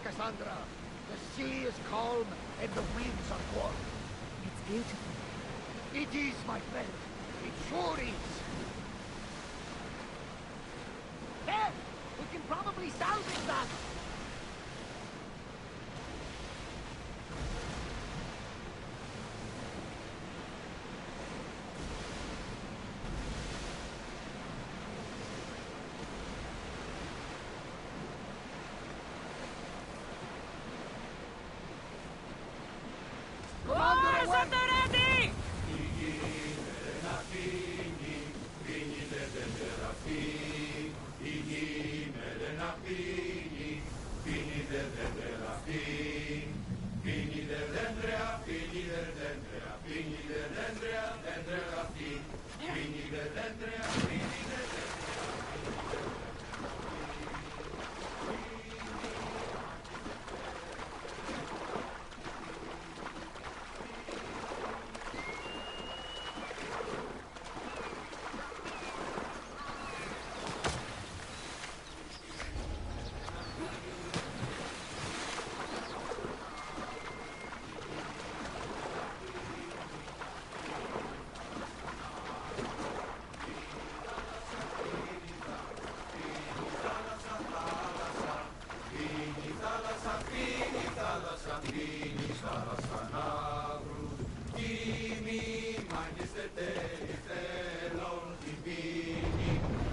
Cassandra. The sea is calm and the winds are warm. It's beautiful. It is, my friend. It sure is. There! We can probably salvage that!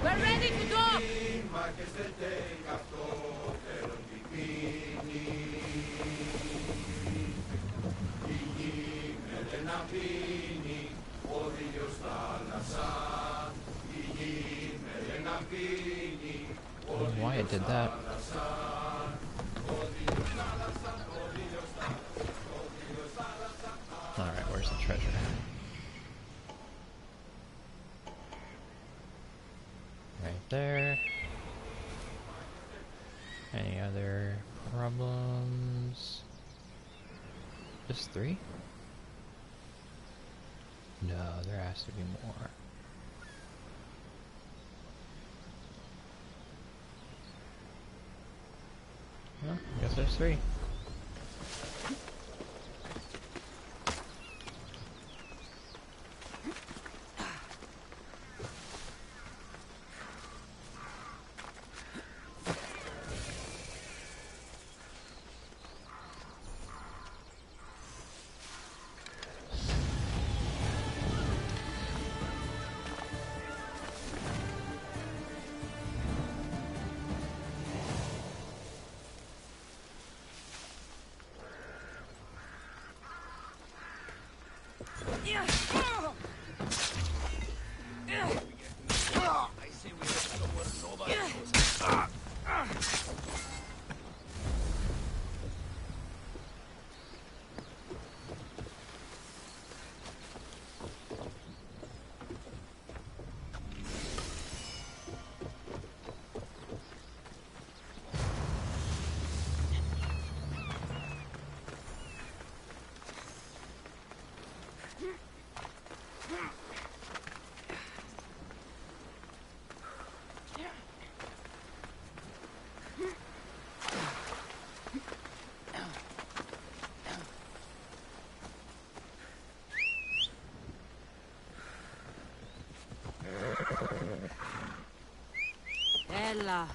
We're ready to dock! I don't know why it did that. Alright, where's the treasure? Right there. Any other problems? Just 3? No, there has to be more. Well, I guess there's 3. Bella.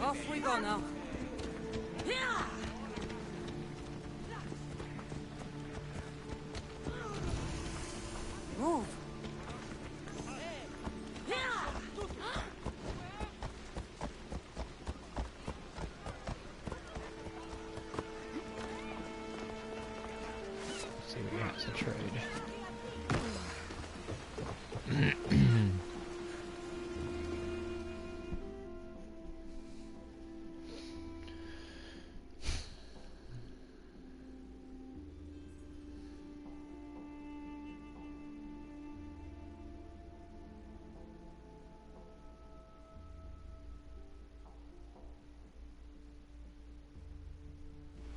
Off we go now. Move. See what we got to trade.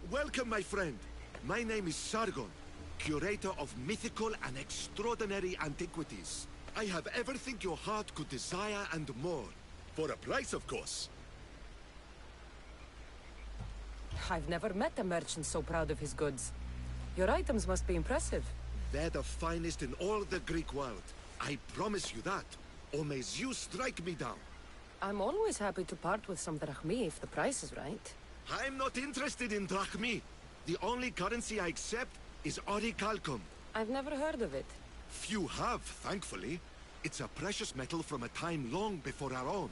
Welcome, my friend. My name is Sargon, curator of mythical and extraordinary antiquities. I have everything your heart could desire and more. For a price, of course. I've never met a merchant so proud of his goods. Your items must be impressive. They're the finest in all the Greek world. I promise you that. Or may Zeus strike me down. I'm always happy to part with some drachmi if the price is right. I'm not interested in drachmi. The only currency I accept is orichalcum. I've never heard of it. Few have, thankfully. It's a precious metal from a time long before our own.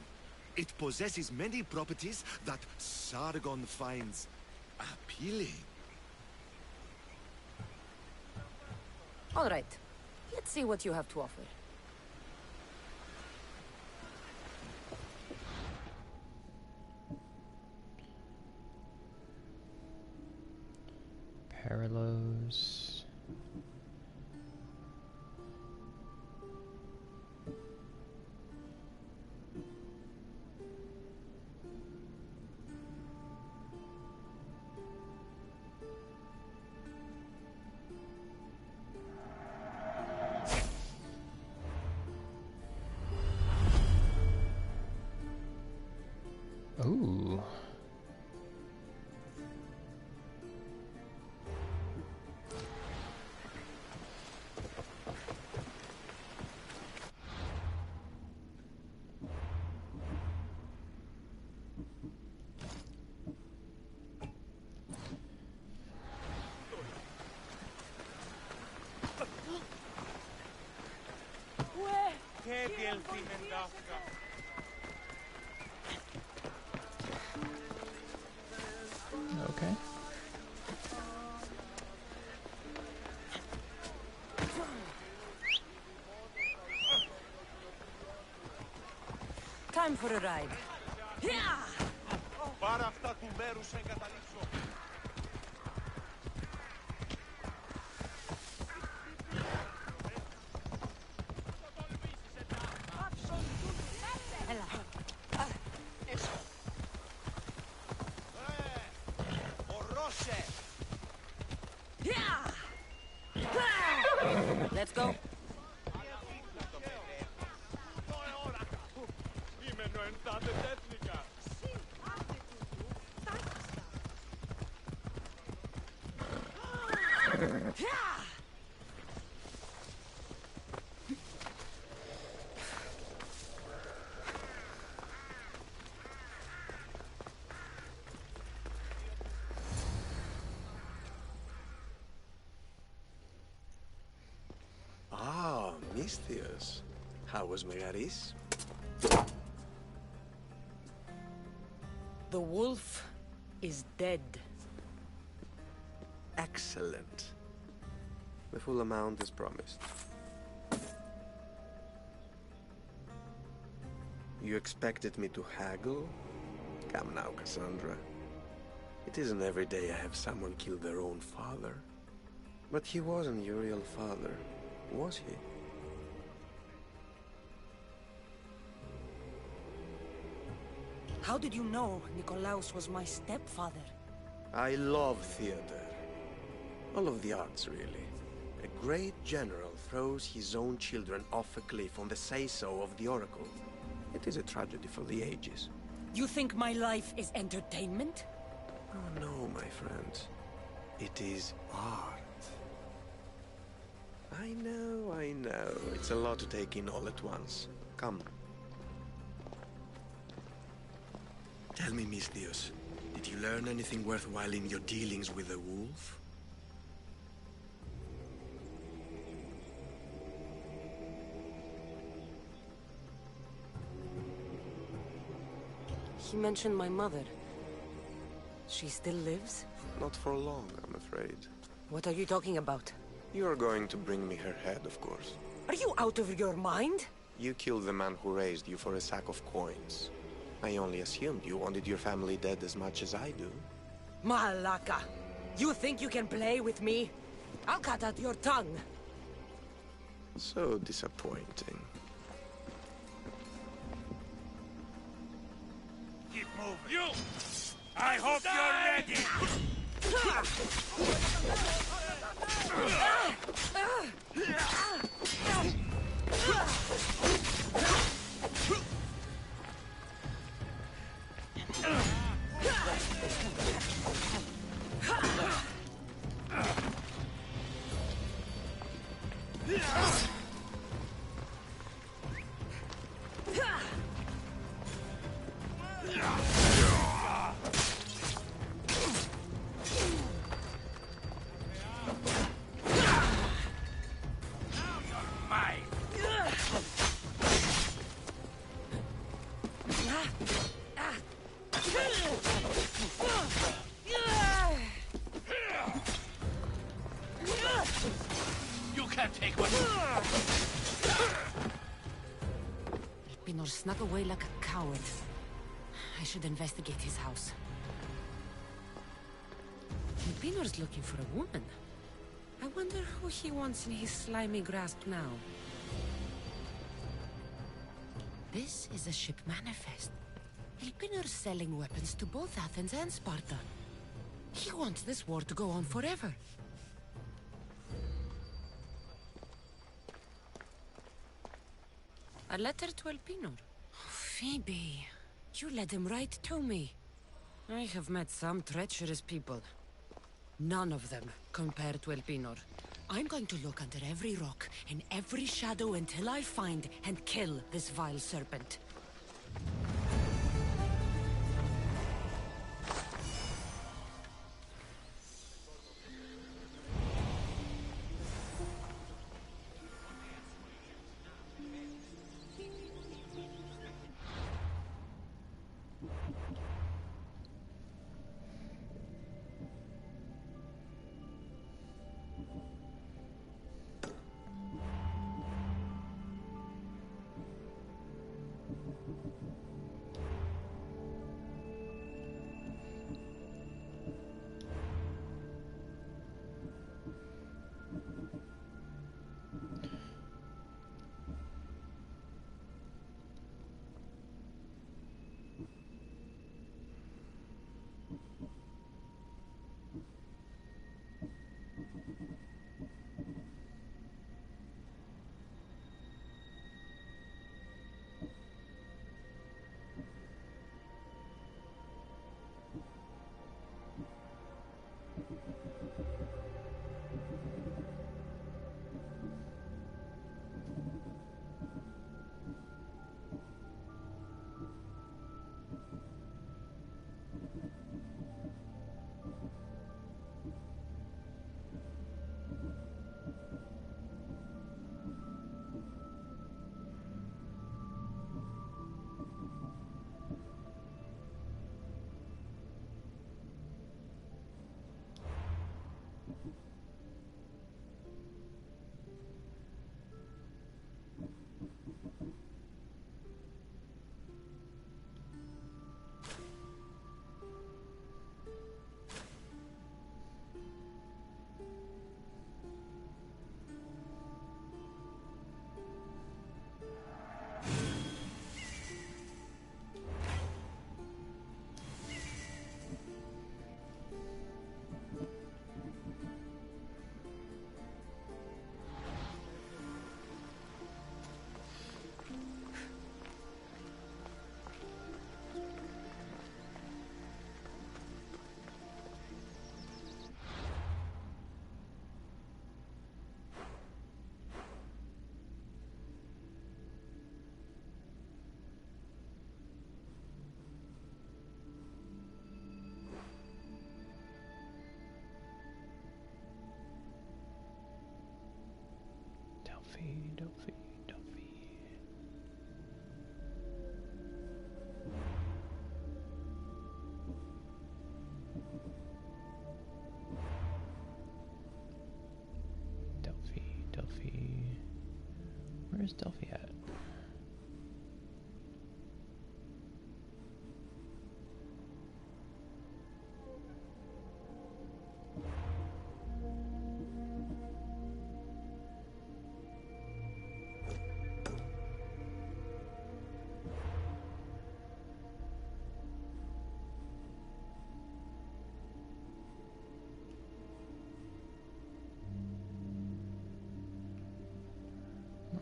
It possesses many properties that Sargon finds appealing. All right. Let's see what you have to offer. Parallels. Ooh. Okay. Time for a ride. Πάρε αυτά του μέρους σε εγκαταλείψω. Let's go. Ah, Misthios. How was Megaris? The wolf is dead. Excellent. The full amount is promised. You expected me to haggle? Come now, Cassandra. It isn't every day I have someone kill their own father. But he wasn't your real father, was he? How did you know Nikolaos was my stepfather? I love theater. All of the arts, really. A great general throws his own children off a cliff on the say-so of the Oracle. It is a tragedy for the ages. You think my life is entertainment? Oh no, my friend. It is art. I know. It's a lot to take in all at once. Come. Tell me, Misthios, did you learn anything worthwhile in your dealings with the wolf? He mentioned my mother. She still lives? Not for long, I'm afraid. What are you talking about? You're going to bring me her head, of course. Are you out of your mind? You killed the man who raised you for a sack of coins. I only assumed you wanted your family dead as much as I do. Malaka! You think you can play with me? I'll cut out your tongue! So disappointing. Keep moving. You! I hope you're ready! Pinor snuck away like a coward. I should investigate his house. Pinor's looking for a woman. I wonder who he wants in his slimy grasp now. This is a ship manifest. Ilpinor's selling weapons to both Athens and Sparta. He wants this war to go on forever. A letter to Elpinor. Phoebe, you led him right to me. I have met some treacherous people. None of them compare to Elpinor. I'm going to look under every rock, in every shadow until I find and kill this vile serpent. Where's Delphi at?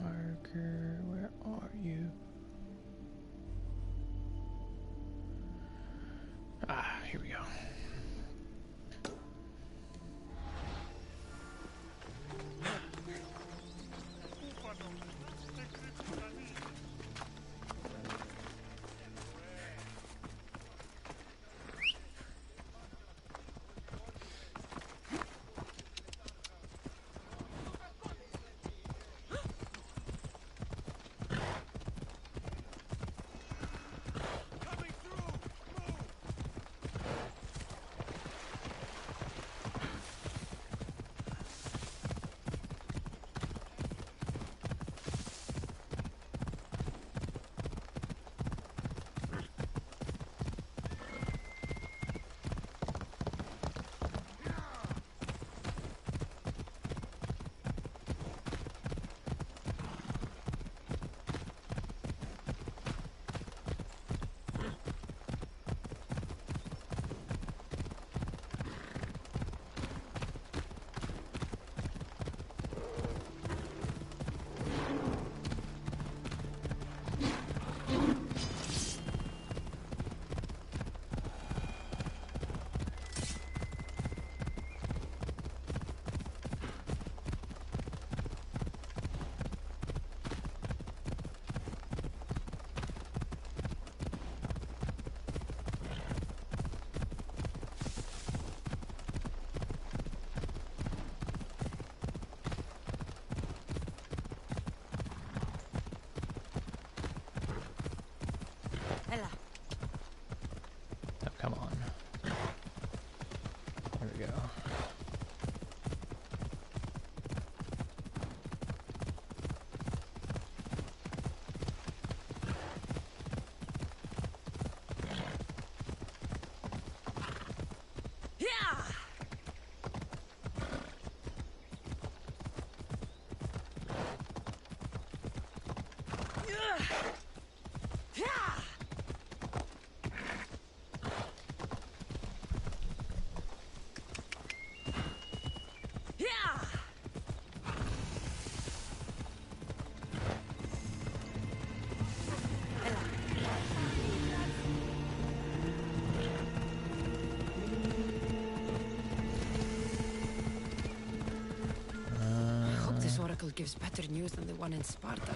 Marker, where are you? Ah, here we go. Ella. Oh, come on. There we go. This oracle gives better news than the one in Sparta.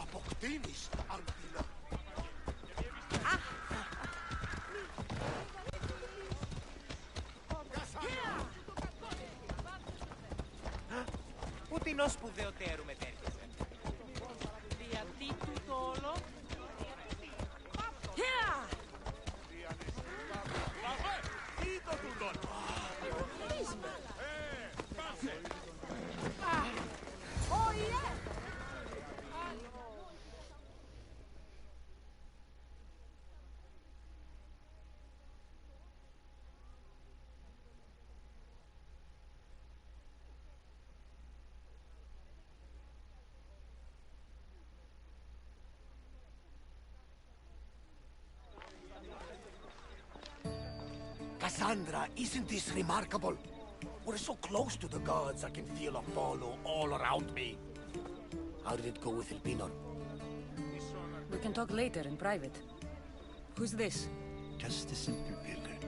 Αποκτήνεις, Αρπίνα. Πού την ως σπουδαιοτέρου μετέρχεσαι. Γιατί του το όλο. Τι το τούτον! Πάσε! Cassandra, isn't this remarkable? We're so close to the gods, I can feel Apollo all around me. How did it go with Elpinor? We can talk later in private. Who's this? Just a simple pilgrim.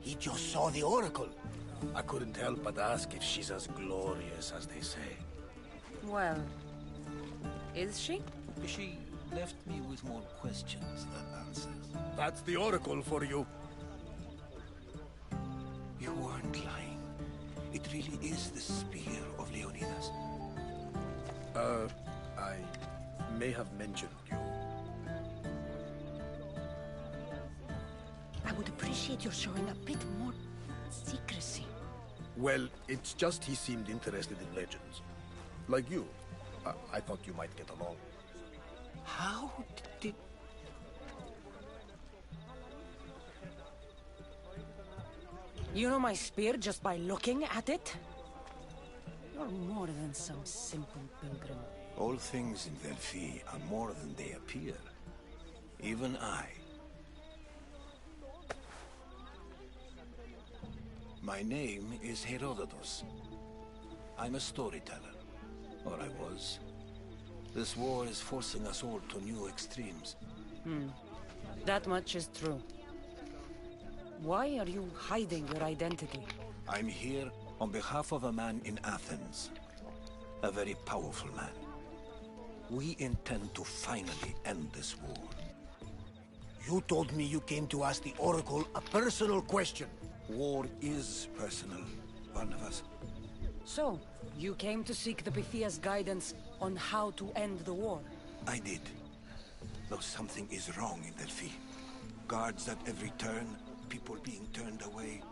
He just saw the oracle. I couldn't help but ask if she's as glorious as they say. Well, is she? Is she Left me with more questions than answers. That's the Oracle for you. You weren't lying. It really is the spear of Leonidas. I may have mentioned you. I would appreciate your showing a bit more secrecy. Well, it's just he seemed interested in legends. Like you. I thought you might get along. How did... You know my spear just by looking at it? You're more than some simple pilgrim. All things in Delphi are more than they appear. Even I. My name is Herodotus. I'm a storyteller. Or I was. This war is forcing us all to new extremes. That much is true. Why are you hiding your identity? I'm here on behalf of a man in Athens. A very powerful man. We intend to finally end this war. You told me you came to ask the Oracle a personal question. War is personal, Barnabas. So, you came to seek the Pythia's guidance on how to end the war? I did. Though something is wrong in Delphi. Guards at every turn, people being turned away.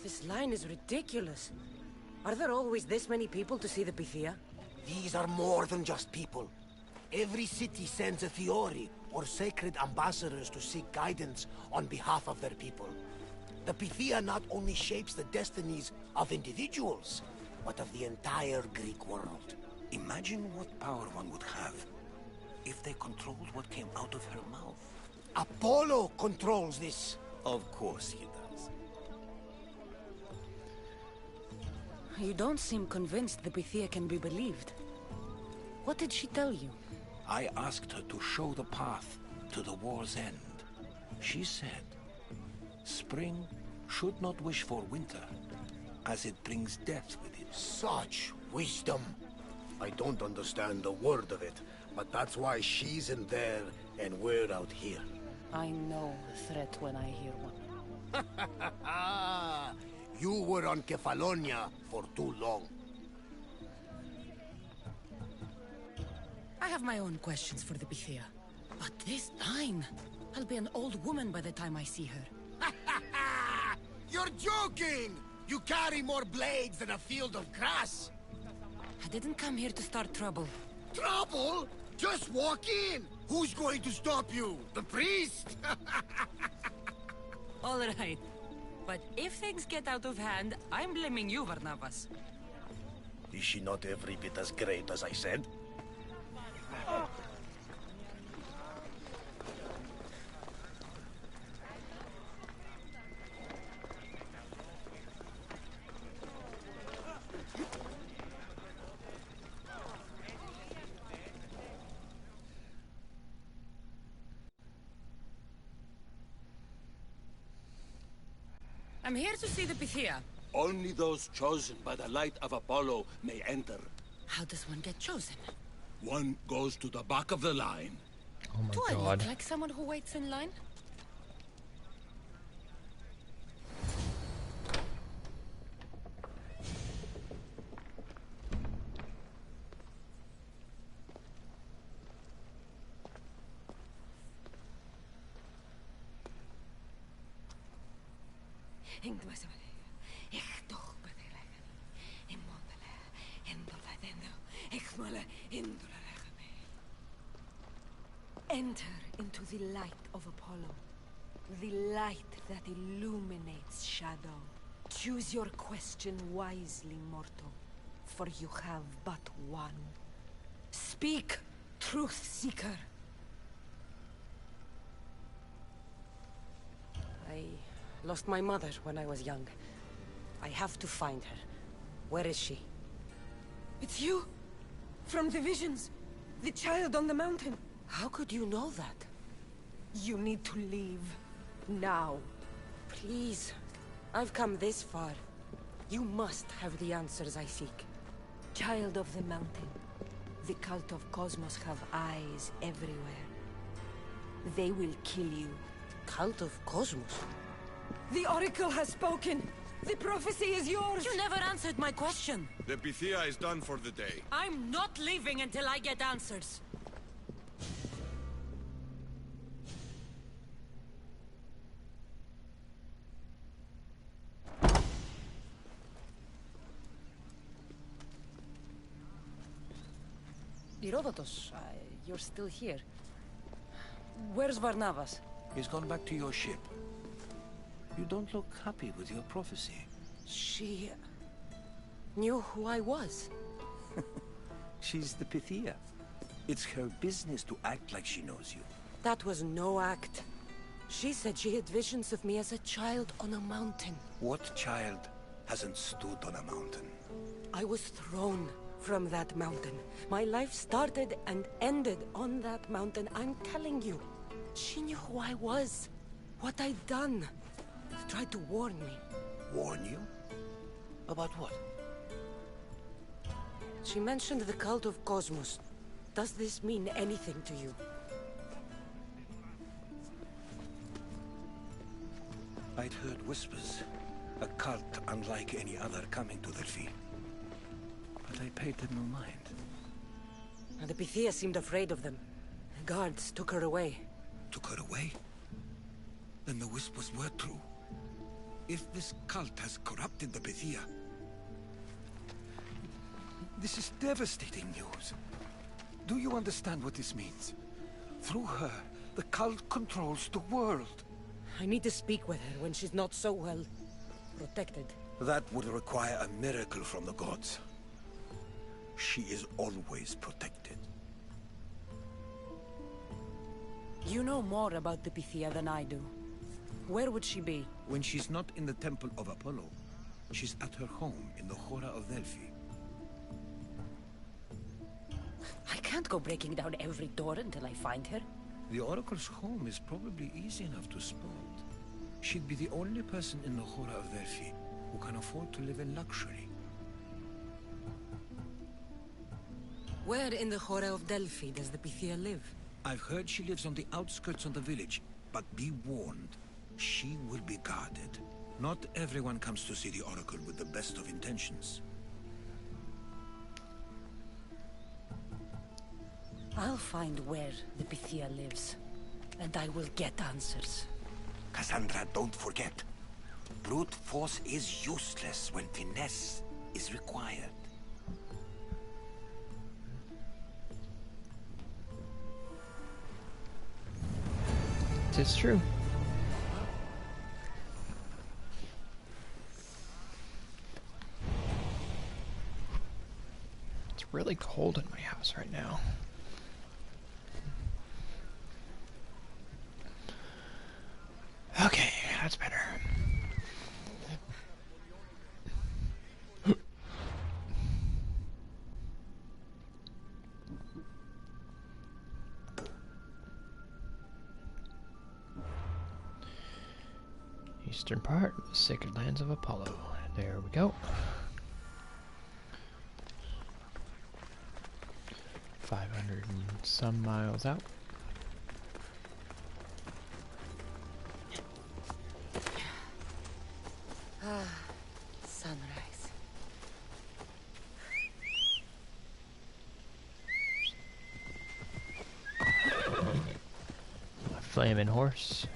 This line is ridiculous. Are there always this many people to see the Pythia? These are more than just people. Every city sends a Fiori, or sacred ambassadors to seek guidance on behalf of their people. The Pythia not only shapes the destinies of individuals, but of the entire Greek world. Imagine what power one would have if they controlled what came out of her mouth. Apollo controls this. Of course he does. You don't seem convinced the Pythia can be believed. What did she tell you? I asked her to show the path to the war's end. She said, spring should not wish for winter, as it brings death with it. Such wisdom. I don't understand a word of it, but that's why she's in there and we're out here. I know a threat when I hear one. You were on Kefalonia for too long. I have my own questions for the Pythia. But this line... I'll be an old woman by the time I see her. You're joking! You carry more blades than a field of grass. I didn't come here to start trouble. Trouble? Just walk in! Who's going to stop you? The priest? All right. But if things get out of hand, I'm blaming you, Barnabas. Is she not every bit as great as I said? I'm here to see the Pythia. Only those chosen by the light of Apollo may enter. How does one get chosen? One goes to the back of the line. Oh my Do I god. look like someone who waits in line? Enter into the light of Apollo, the light that illuminates shadow. Choose your question wisely, mortal, for you have but one. Speak, truth seeker. I lost my mother when I was young. I have to find her. Where is she? It's you! From the visions! The child on the mountain! How could you know that? You need to leave. Now. Please. I've come this far. You must have the answers I seek. Child of the mountain, the cult of Cosmos have eyes everywhere. They will kill you. Cult of Cosmos? The Oracle has spoken! The prophecy is yours! You never answered my question! The Pythia is done for the day. I'm not leaving until I get answers! Herodotus, you're still here. Where's Varnavas? He's gone back to your ship. You don't look happy with your prophecy. She... knew who I was. She's the Pythia. It's her business to act like she knows you. That was no act. She said she had visions of me as a child on a mountain. What child hasn't stood on a mountain? I was thrown from that mountain. My life started and ended on that mountain, I'm telling you. She knew who I was, what I'd done. Tried to warn me. Warn you? About what? She mentioned the cult of Cosmos. Does this mean anything to you? I'd heard whispers. A cult unlike any other coming to Delphi. But I paid them no mind. And the Pythia seemed afraid of them. The guards took her away. Took her away? Then the whispers were true. If this cult has corrupted the Pythia... This is devastating news. Do you understand what this means? Through her, the cult controls the world. I need to speak with her when she's not so well protected. That would require a miracle from the gods. She is always protected. You know more about the Pythia than I do. Where would she be? When she's not in the Temple of Apollo, she's at her home in the Hora of Delphi. I can't go breaking down every door until I find her. The Oracle's home is probably easy enough to spot. She'd be the only person in the Hora of Delphi who can afford to live in luxury. Where in the Hora of Delphi does the Pythia live? I've heard she lives on the outskirts of the village, but be warned, she will be guarded. Not everyone comes to see the Oracle with the best of intentions. I'll find where the Pythia lives, and I will get answers. Cassandra, don't forget. Brute force is useless when finesse is required. It's true. It's really cold in my house right now. Okay, that's better. Eastern part of the sacred lands of Apollo. There we go. 500 and some miles out. Sunrise. A flaming horse.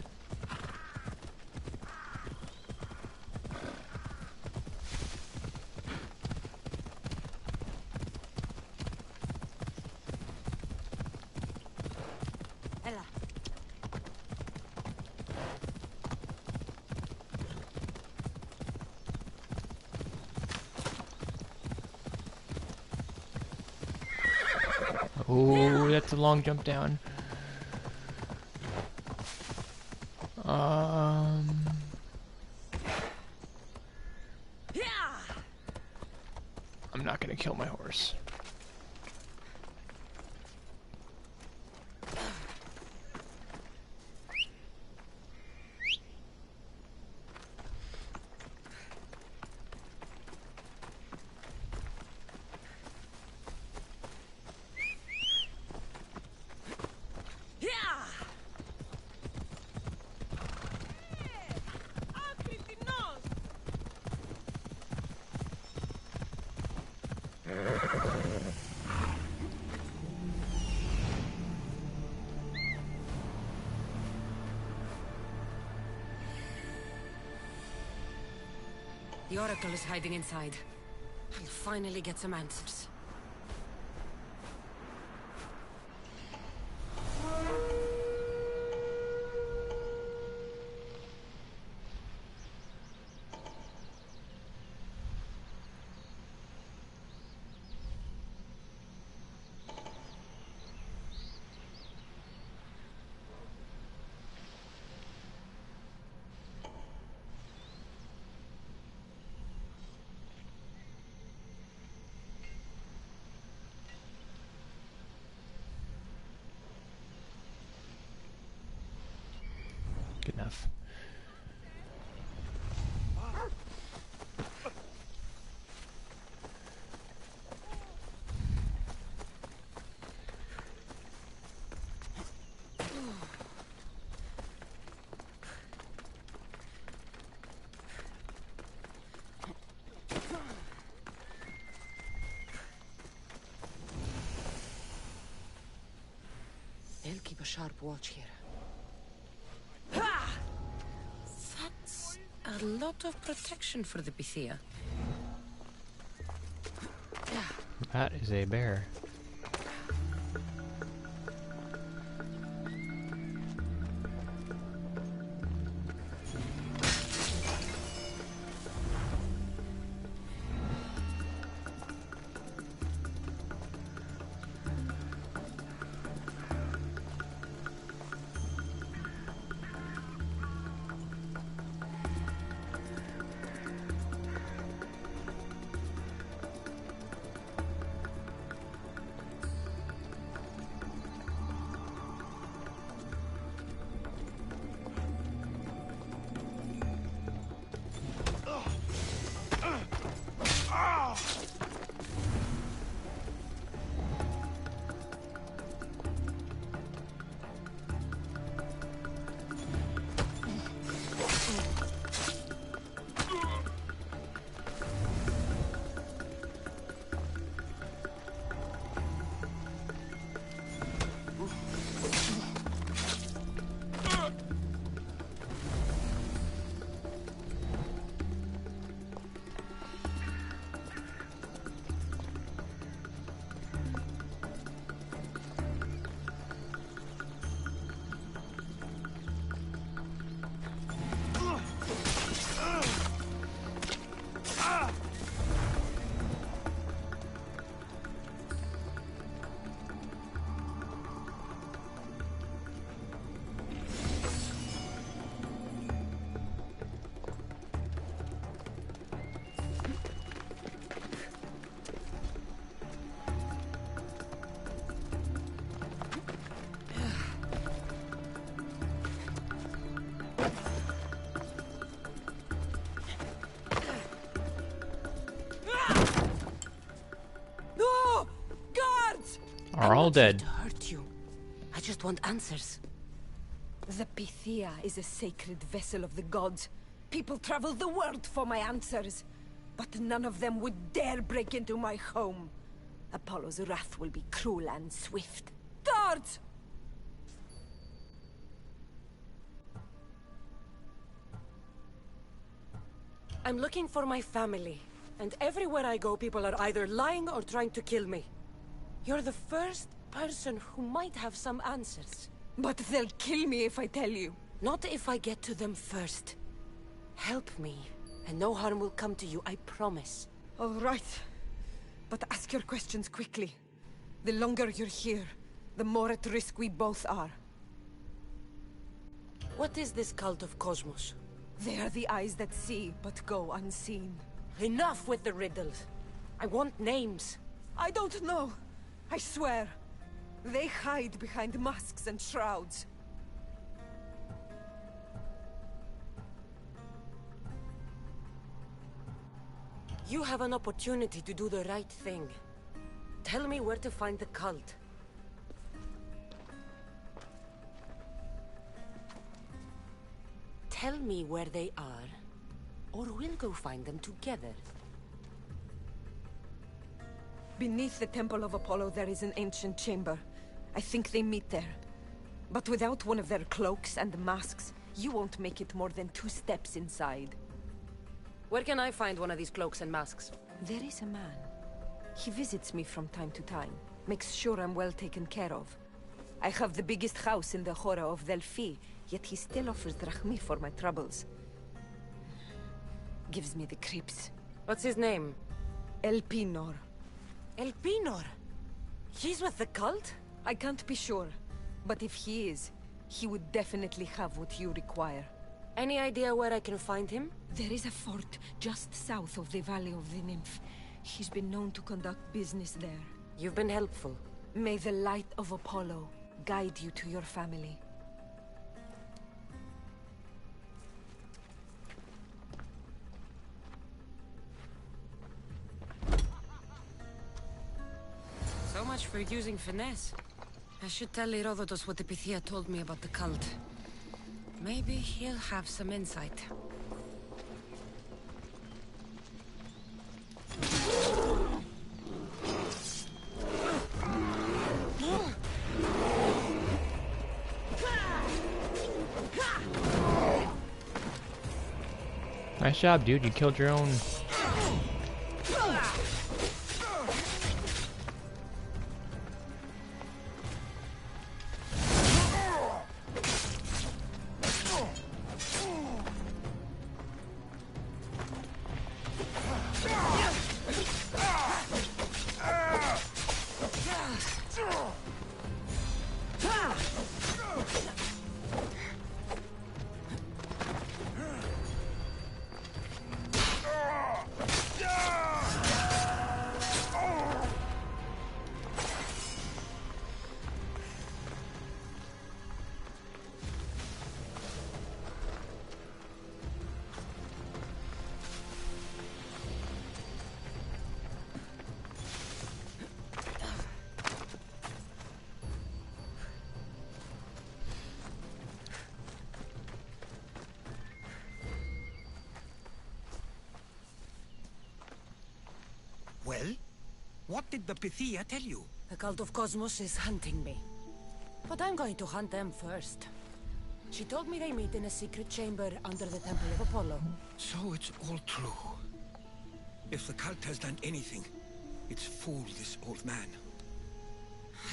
Ella. Oh, that's a long jump down. I'm not gonna kill my horse. The Oracle is hiding inside. I'll finally get some answers. Good enough. They'll keep a sharp watch here. That's a lot of protection for the Pythia. That is a bear. Are all dead. To hurt you. I just want answers. The Pythia is a sacred vessel of the gods. People travel the world for my answers. But none of them would dare break into my home. Apollo's wrath will be cruel and swift. Guards! I'm looking for my family. And everywhere I go, people are either lying or trying to kill me. You're the first person who might have some answers. But they'll kill me if I tell you. Not if I get to them first. Help me, and no harm will come to you, I promise. All right. But ask your questions quickly. The longer you're here, the more at risk we both are. What is this cult of Cosmos? They are the eyes that see, but go unseen. Enough with the riddles. I want names. I don't know. I swear. They hide behind masks and shrouds. You have an opportunity to do the right thing. Tell me where to find the cult. Tell me where they are, or we'll go find them together. Beneath the Temple of Apollo, there is an ancient chamber. I think they meet there. But without one of their cloaks and masks, you won't make it more than 2 steps inside. Where can I find one of these cloaks and masks? There is a man. He visits me from time to time. Makes sure I'm well taken care of. I have the biggest house in the Hora of Delphi, yet he still offers drachmi for my troubles. Gives me the creeps. What's his name? Elpinor. Elpinor? He's with the cult? I can't be sure. But if he is, he would definitely have what you require. Any idea where I can find him? There is a fort just south of the Valley of the Nymph. He's been known to conduct business there. You've been helpful. May the light of Apollo guide you to your family. So much for using finesse. I should tell Herodotus what the Pythia told me about the cult. Maybe he'll have some insight. Nice job, dude. You killed your own. Well? What did the Pythia tell you? The cult of Cosmos is hunting me. But I'm going to hunt them first. She told me they meet in a secret chamber under the Temple of Apollo. So it's all true. If the cult has done anything, it's fooled this old man.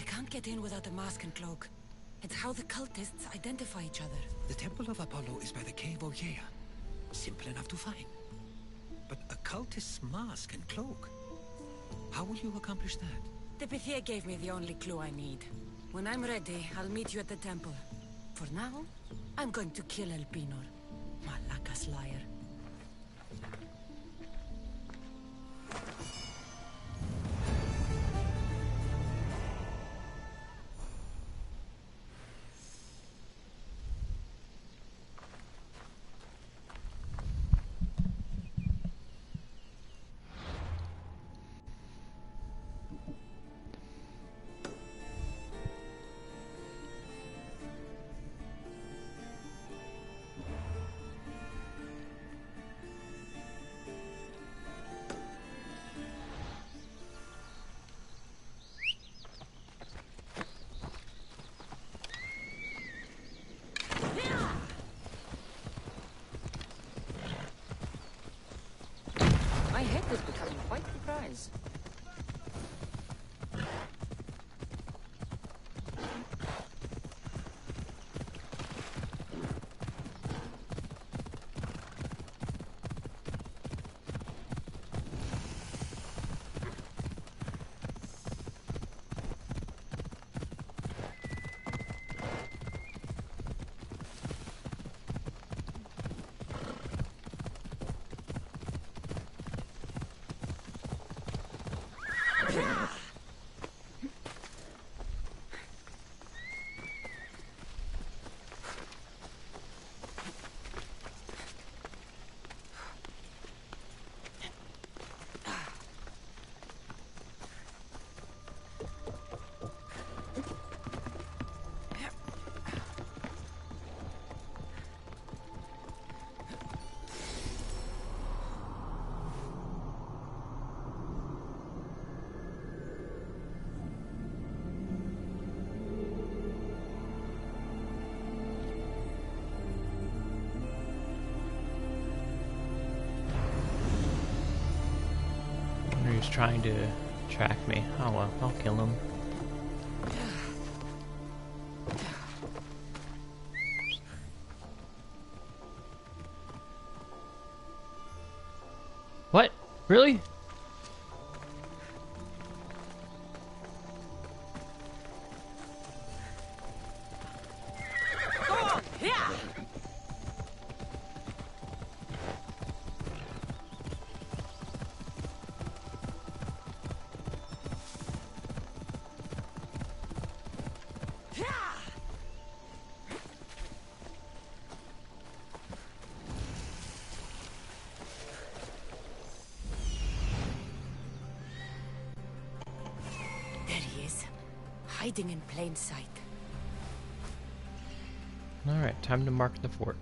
I can't get in without a mask and cloak. It's how the cultists identify each other. The Temple of Apollo is by the Cave Ogyea. Simple enough to find. But a cultist's mask and cloak? How will you accomplish that? The Pythia gave me the only clue I need. When I'm ready, I'll meet you at the temple. For now, I'm going to kill Elpinor. Malaka's liar. My head is becoming quite the prize. He's trying to track me. Oh well, I'll kill him. What? Really? Hiding in plain sight. Alright, time to mark the fort.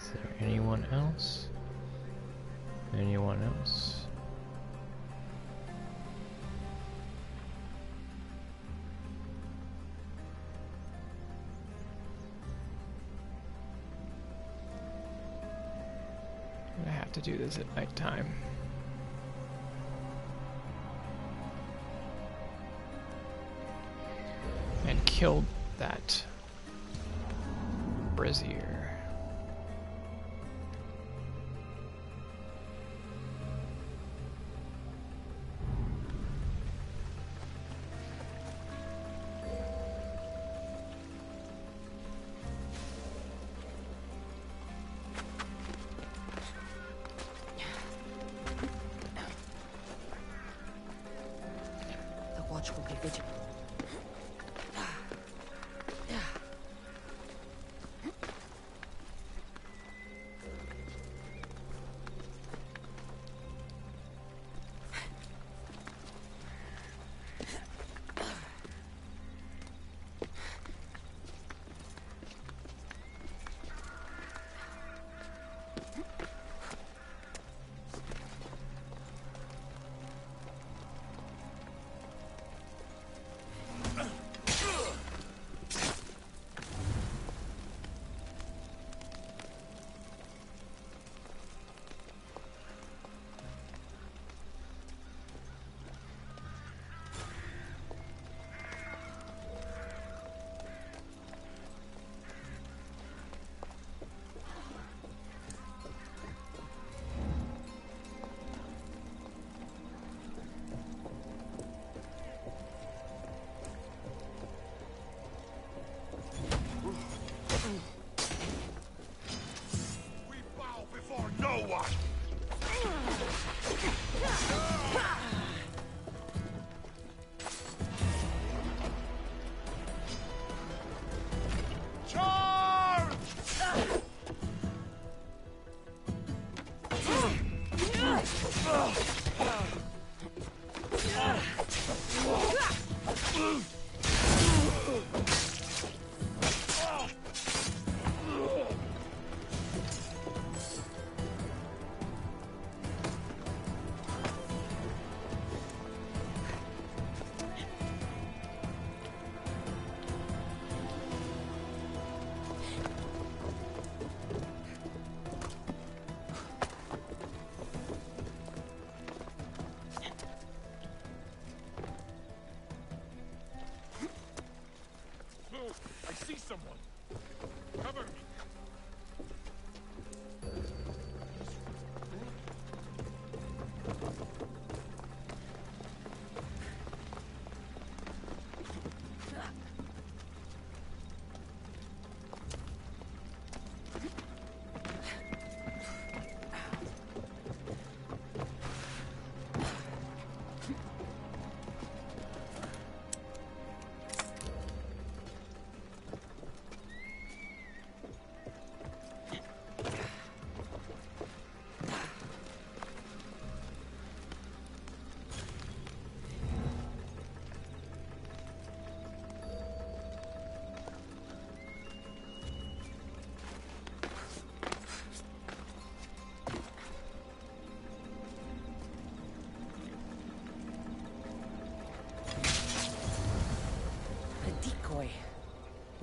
Is there anyone else? Anyone else? I have to do this at nighttime. And kill that brazier. Will be vigilant.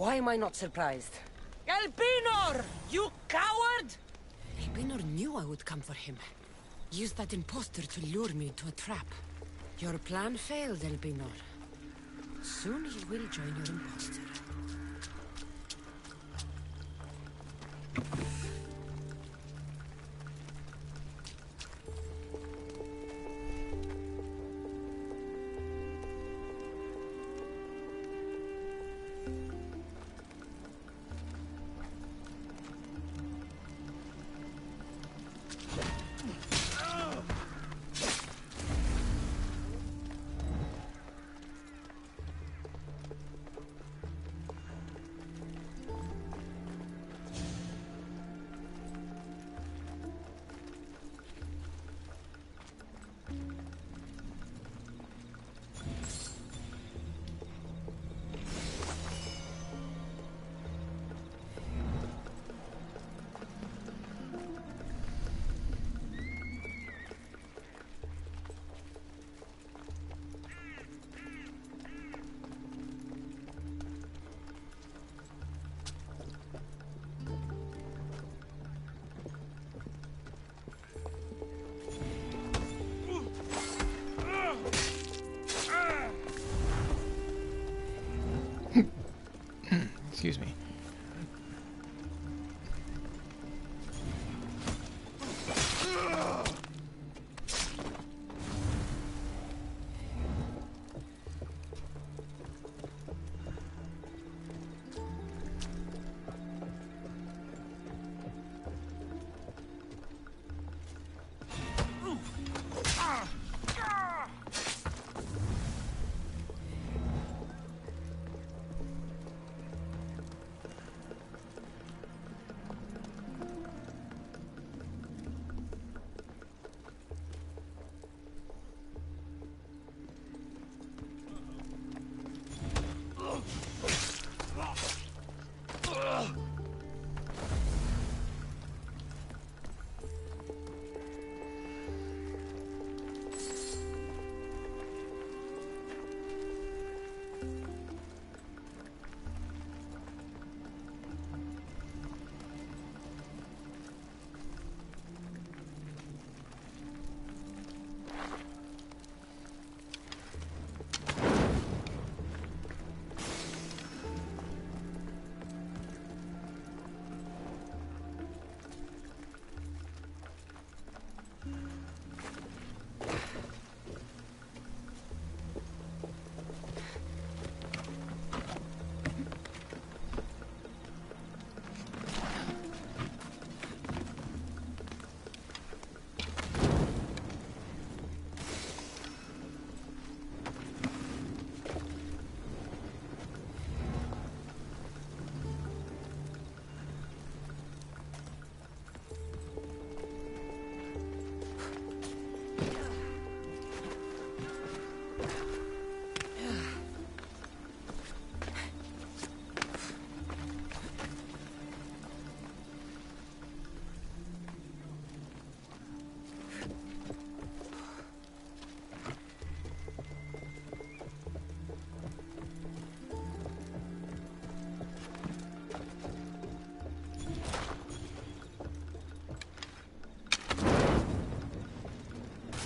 Why am I not surprised? Elpinor! You coward! Elpinor knew I would come for him. Used that imposter to lure me into a trap. Your plan failed, Elpinor. Soon he will join your imposter. Excuse me.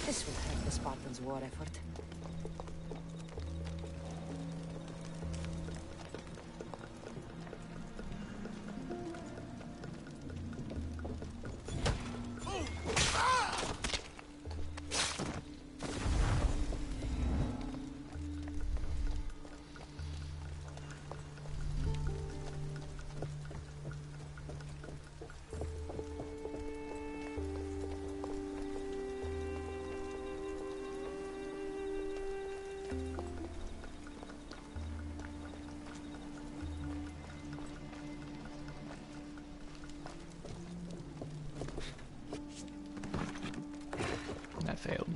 This will help the Spartans' war effort. That failed.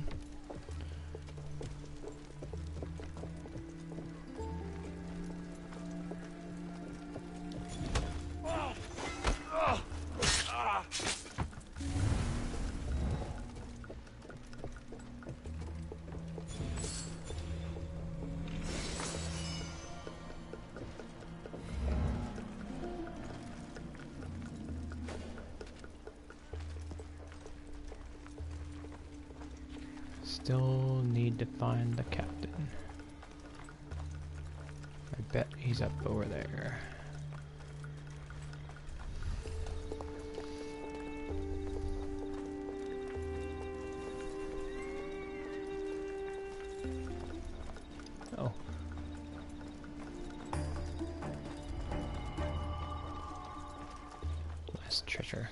Still need to find the captain. I bet he's up over there. Oh. Last treasure.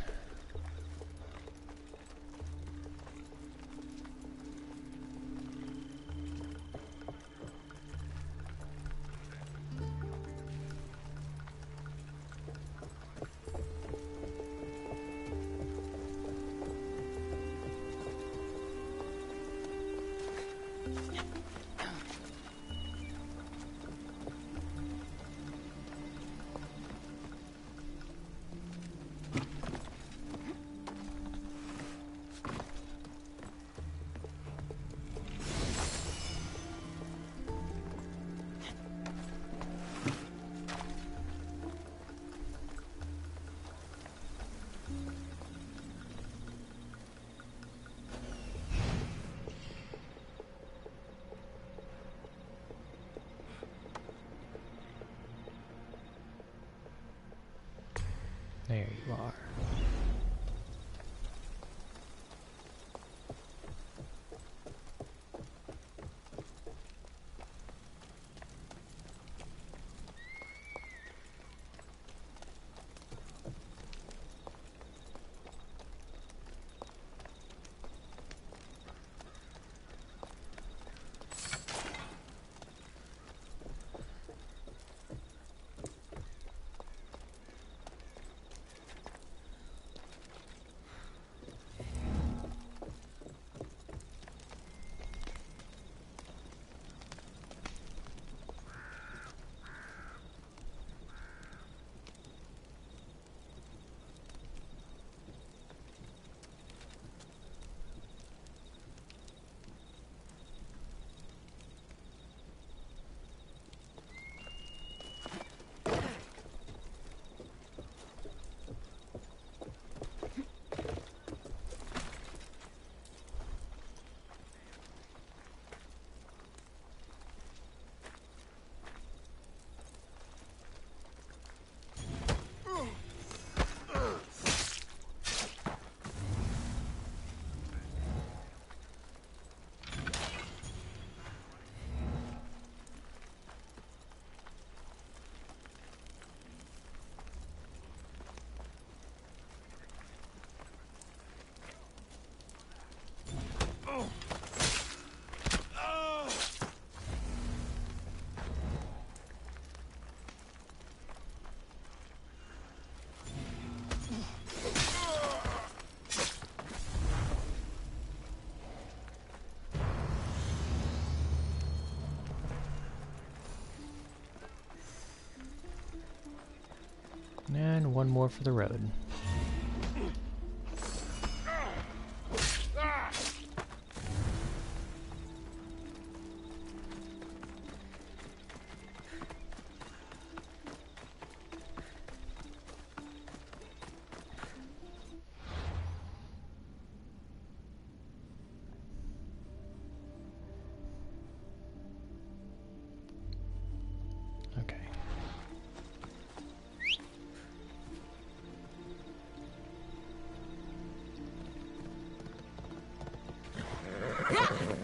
There you are. And one more for the road. Okay.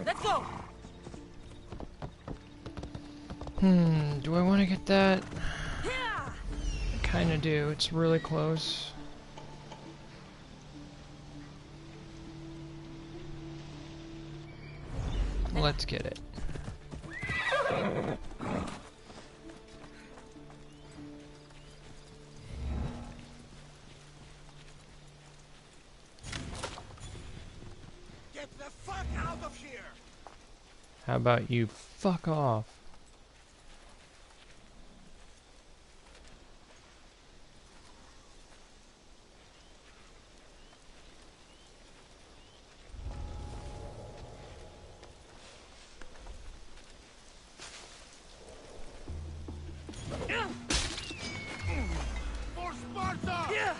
Let's go! Do I want to get that? I kinda do. It's really close. Let's get it. Get the fuck out of here! How about you fuck off? For Sparta!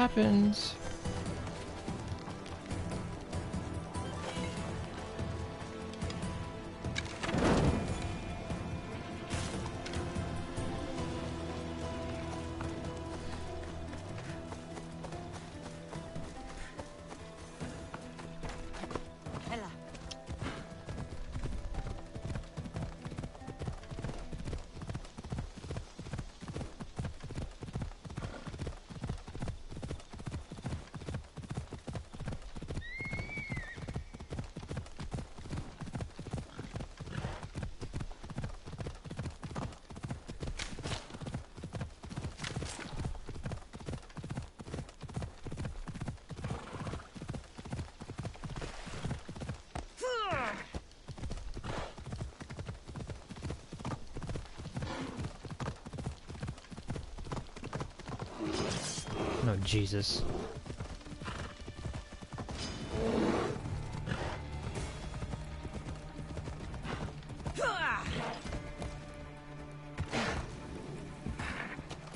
happens. No, Jesus.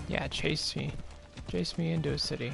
Yeah, chase me. Chase me into a city.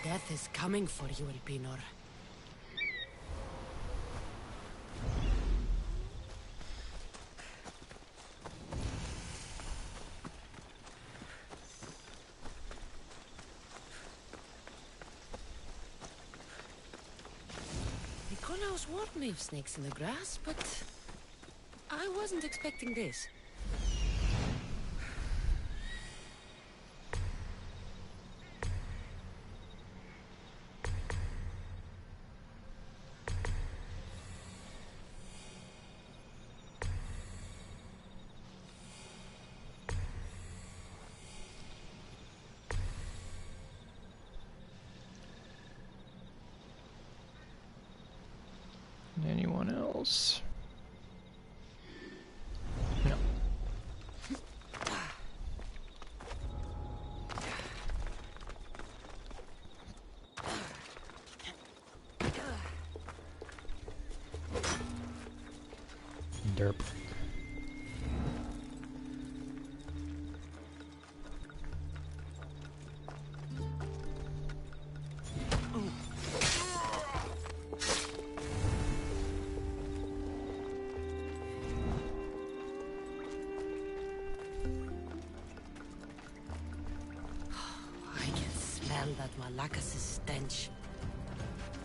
Death is coming for you, Elpinor. Nikolaus warned me of snakes in the grass, but I wasn't expecting this. Anyone else? No. Derp. That Malakas's stench.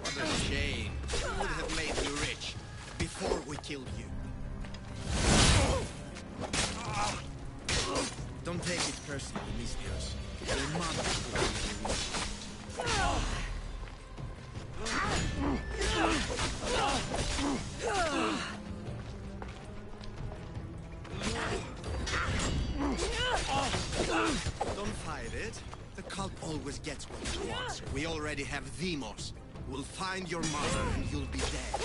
What a shame. We would have made you rich before we killed you. Don't take it personally, Mistios. Your mother will Don't fight it. The cult always gets what it wants. We already have Demos. We'll find your mother and you'll be dead.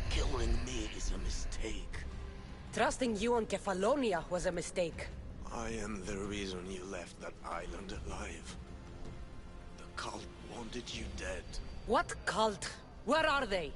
Killing me is a mistake. Trusting you on Kefalonia was a mistake. I am the reason you left that island alive. The cult wanted you dead. What cult? Where are they?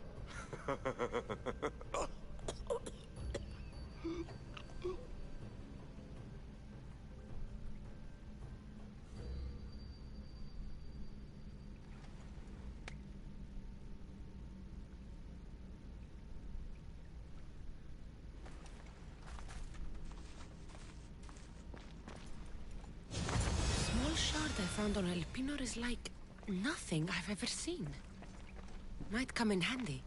found on Elpinor is like nothing I've ever seen. Might come in handy.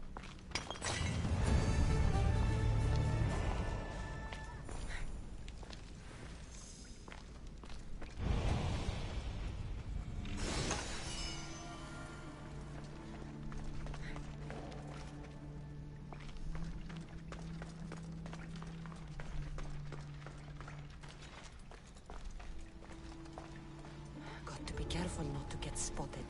Got to be careful not to get spotted.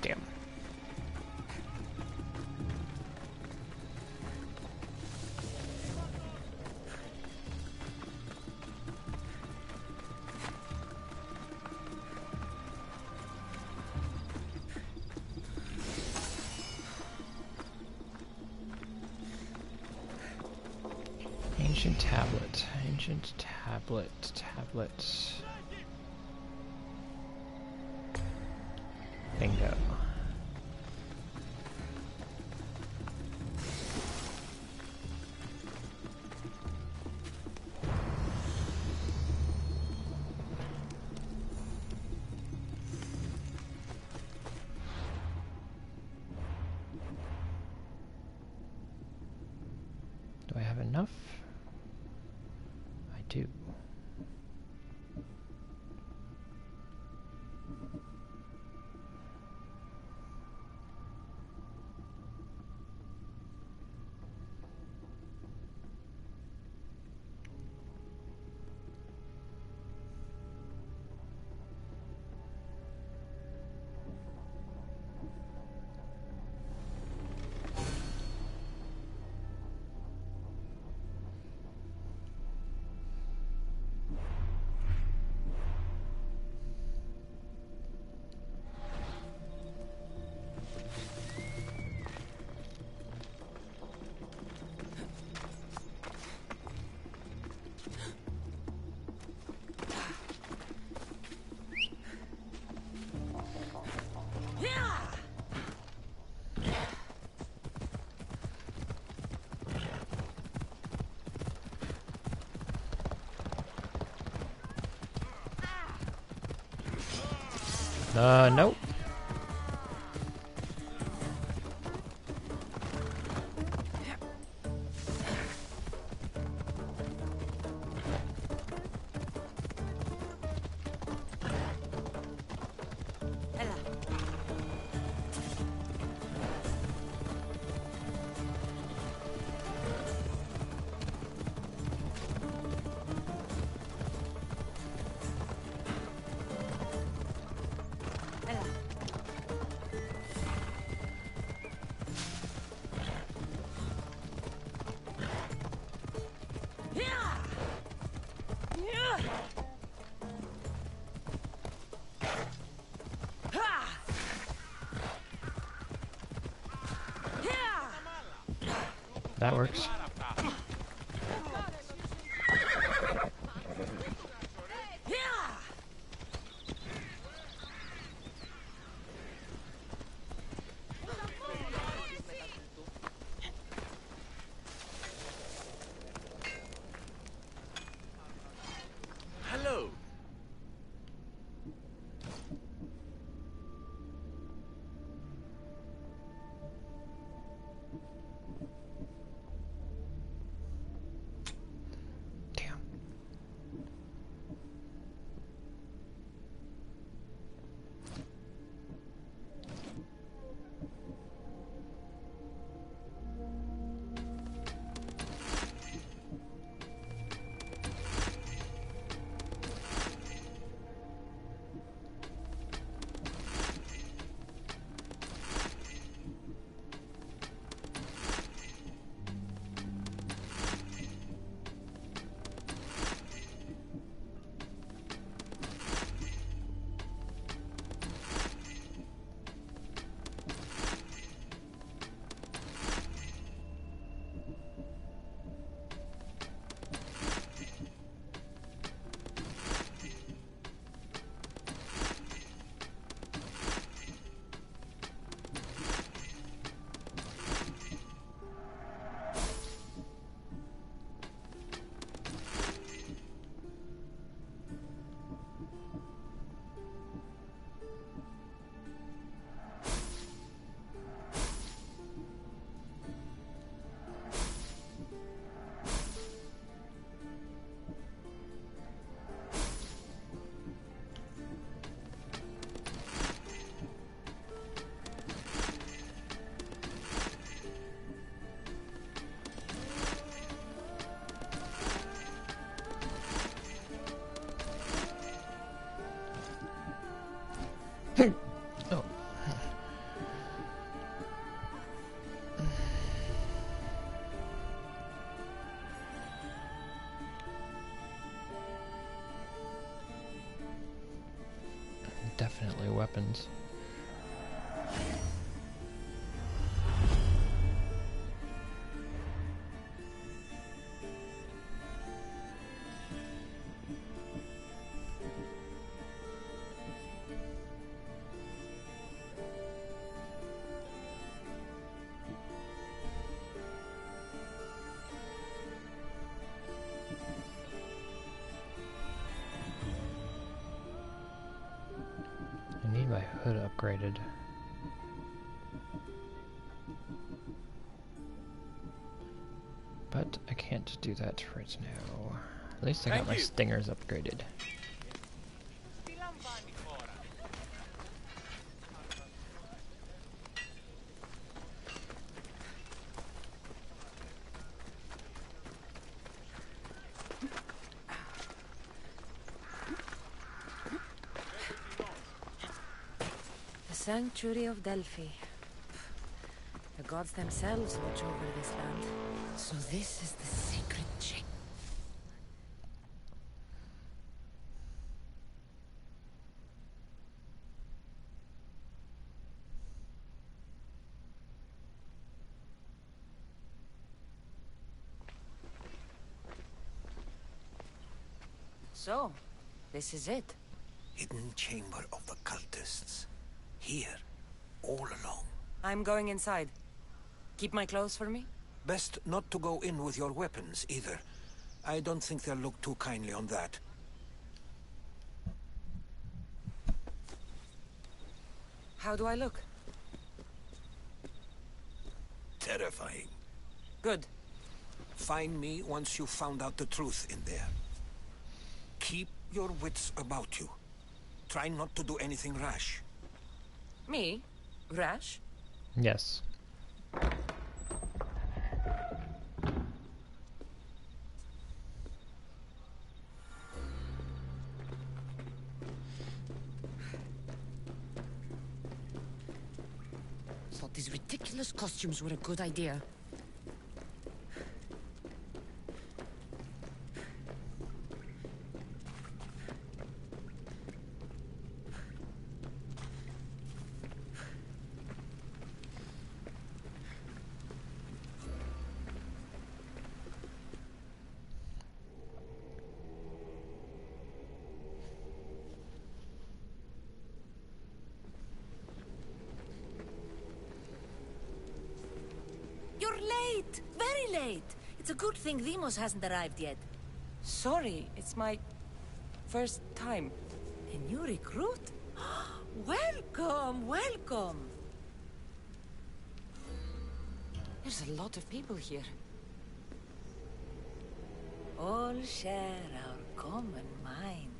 Damn. Ancient tablet. Ancient tablet. Tablet. Bingo. Do I have enough? I do. Nope. that works. Hello. Damn. Oh. Definitely weapons. I need my hood upgraded. But I can't do that right now. At least I got my stingers upgraded. The Sanctuary of Delphi. The gods themselves watch over this land. So this is the sacred chamber. So, this is it. Hidden chamber of the cultists. Here, all along. I'm going inside. Keep my clothes for me? Best not to go in with your weapons, either. I don't think they'll look too kindly on that. How do I look? Terrifying. Good. Find me once you've found out the truth in there. Keep your wits about you. Try not to do anything rash. Me? Rash? Yes. Thought these ridiculous costumes were a good idea. late! Very late! It's a good thing Demos hasn't arrived yet. Sorry, it's my first time. A new recruit? Welcome, welcome! There's a lot of people here. All share our common mind.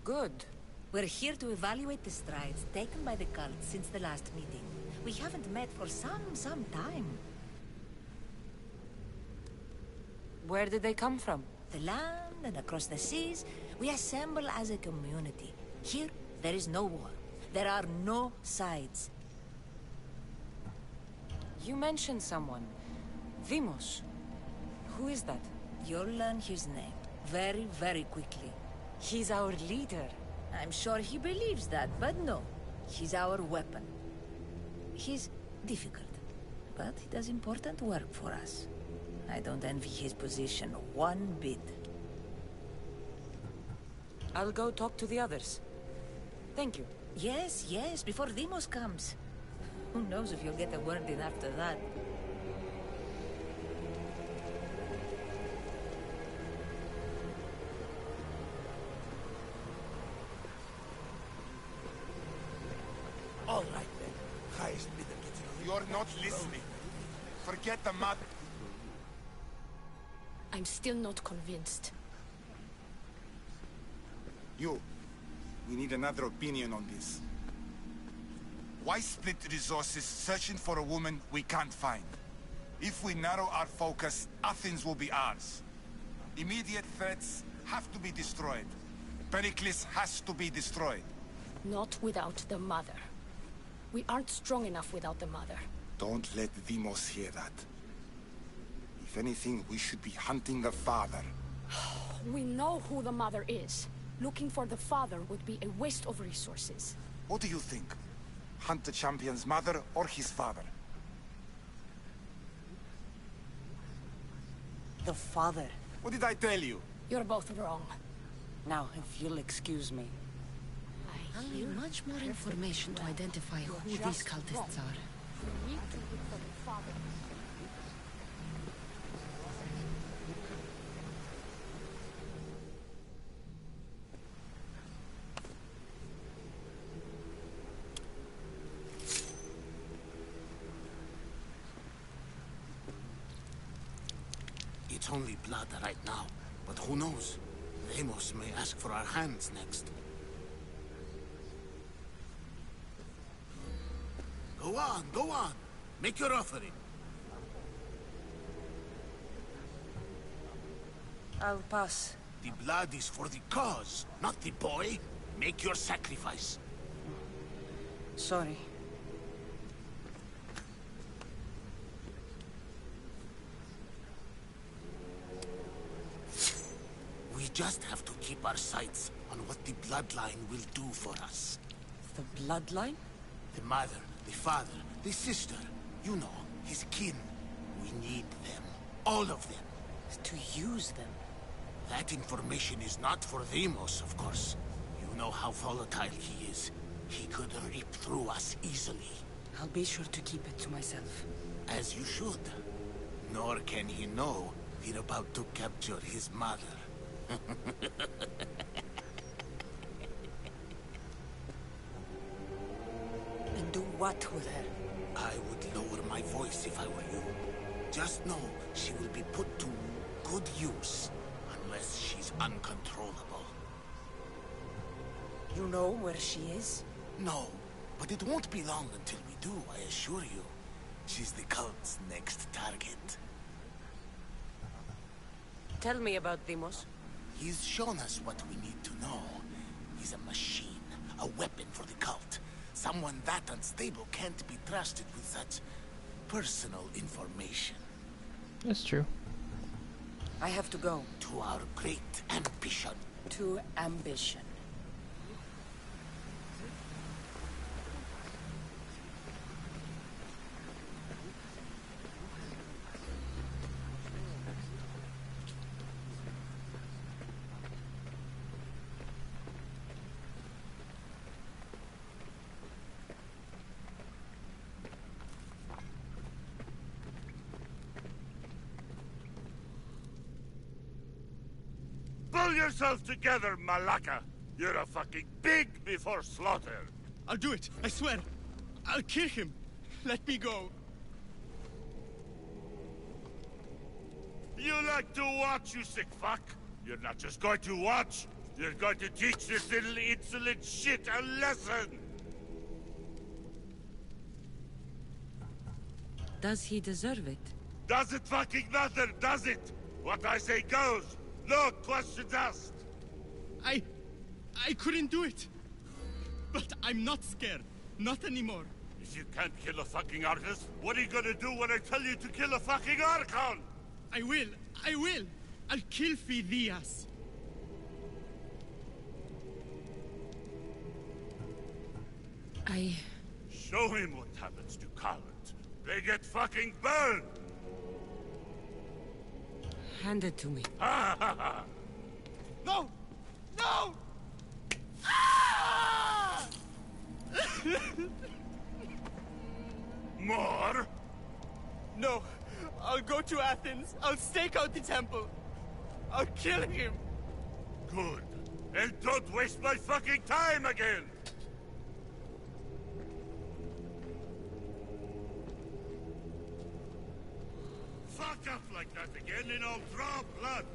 Good. We're here to evaluate the strides taken by the cult since the last meeting. We haven't met for some time. Where did they come from? The land and across the seas, we assemble as a community. Here, there is no war. There are no sides. You mentioned someone. Vimos. Who is that? You'll learn his name very, very quickly. He's our leader. I'm sure he believes that, but no. He's our weapon. He's difficult, but he does important work for us. I don't envy his position one bit. I'll go talk to the others. Thank you. Yes, yes, before Demos comes. Who knows if you'll get a word in after that. All right then. Highest bidder gets it. You're not listening. Forget the mud. I'm still not convinced. We need another opinion on this. Why split resources searching for a woman we can't find? If we narrow our focus, Athens will be ours. Immediate threats have to be destroyed. Pericles has to be destroyed. Not without the mother. We aren't strong enough without the mother. Don't let Demos hear that. If anything, we should be hunting the father. We know who the mother is. Looking for the father would be a waste of resources. What do you think? Hunt the champion's mother or his father? The father. What did I tell you? You're both wrong. Now, if you'll excuse me. I'll need much more information to identify who these cultists are. We need to look for the father. It's only blood right now, but who knows? Amos may ask for our hands next. Go on, go on. Make your offering. I'll pass. The blood is for the cause, not the boy. Make your sacrifice. Sorry. We just have to keep our sights on what the bloodline will do for us. The bloodline? The mother, the father, the sister. You know, his kin. We need them. All of them. To use them. That information is not for Demos, of course. You know how volatile he is. He could rip through us easily. I'll be sure to keep it to myself. As you should. Nor can he know we're about to capture his mother. And do what with her? I would lower my voice if I were you. Just know she will be put to good use, unless she's uncontrollable. You know where she is? No, but it won't be long until we do, I assure you. She's the cult's next target. Tell me about Demos. He's shown us what we need to know. He's a machine, a weapon for the cult. Someone that unstable can't be trusted with such personal information. That's true. I have to go. To our great ambition. To ambition. Pull yourself together, Malaka! You're a fucking pig before slaughter! I'll do it, I swear. I'll kill him. Let me go. You like to watch, you sick fuck? You're not just going to watch, you're going to teach this little insolent shit a lesson! Does he deserve it? Does it fucking matter, does it? What I say goes. No questions asked. I couldn't do it. But I'm not scared. Not anymore. If you can't kill a fucking artist, what are you gonna do when I tell you to kill a fucking Archon? I will. I'll kill Phidias. Show him what happens to cowards. They get fucking burned! Hand it to me. Ha ha ha! No! No! Ah! More? No. I'll go to Athens. I'll stake out the temple. I'll kill him. Good. And don't waste my fucking time again! Fuck up like that again and I'll draw blood!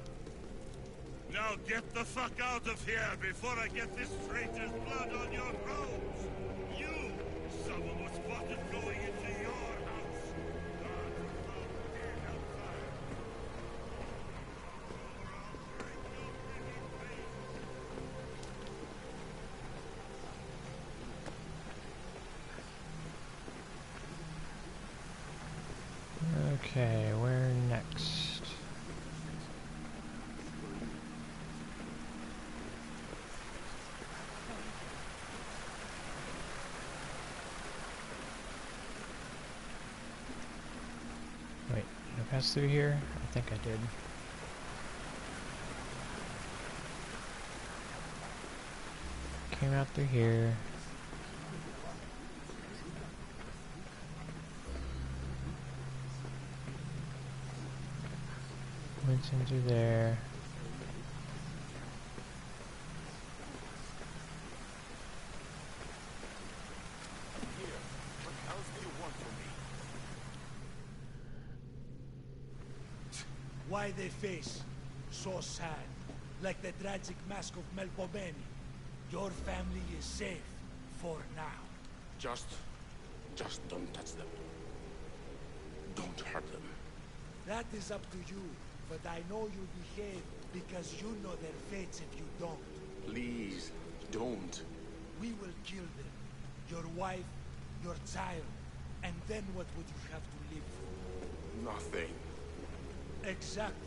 Now get the fuck out of here before I get this traitor's blood on your robes! You! Someone was spotted going into your house! Guards are found dead outside! Okay, where next? Wait, did I pass through here? I think I did. Came out through here. Went into there. What else do you want from me? Why they face so sad, like the tragic mask of Melpomene? Your family is safe for now. Just don't touch them. Don't hurt them. That is up to you, but I know you behave because you know their fates if you don't. Please, don't. We will kill them. Your wife, your child, and then what would you have to live for? Nothing. Exactly.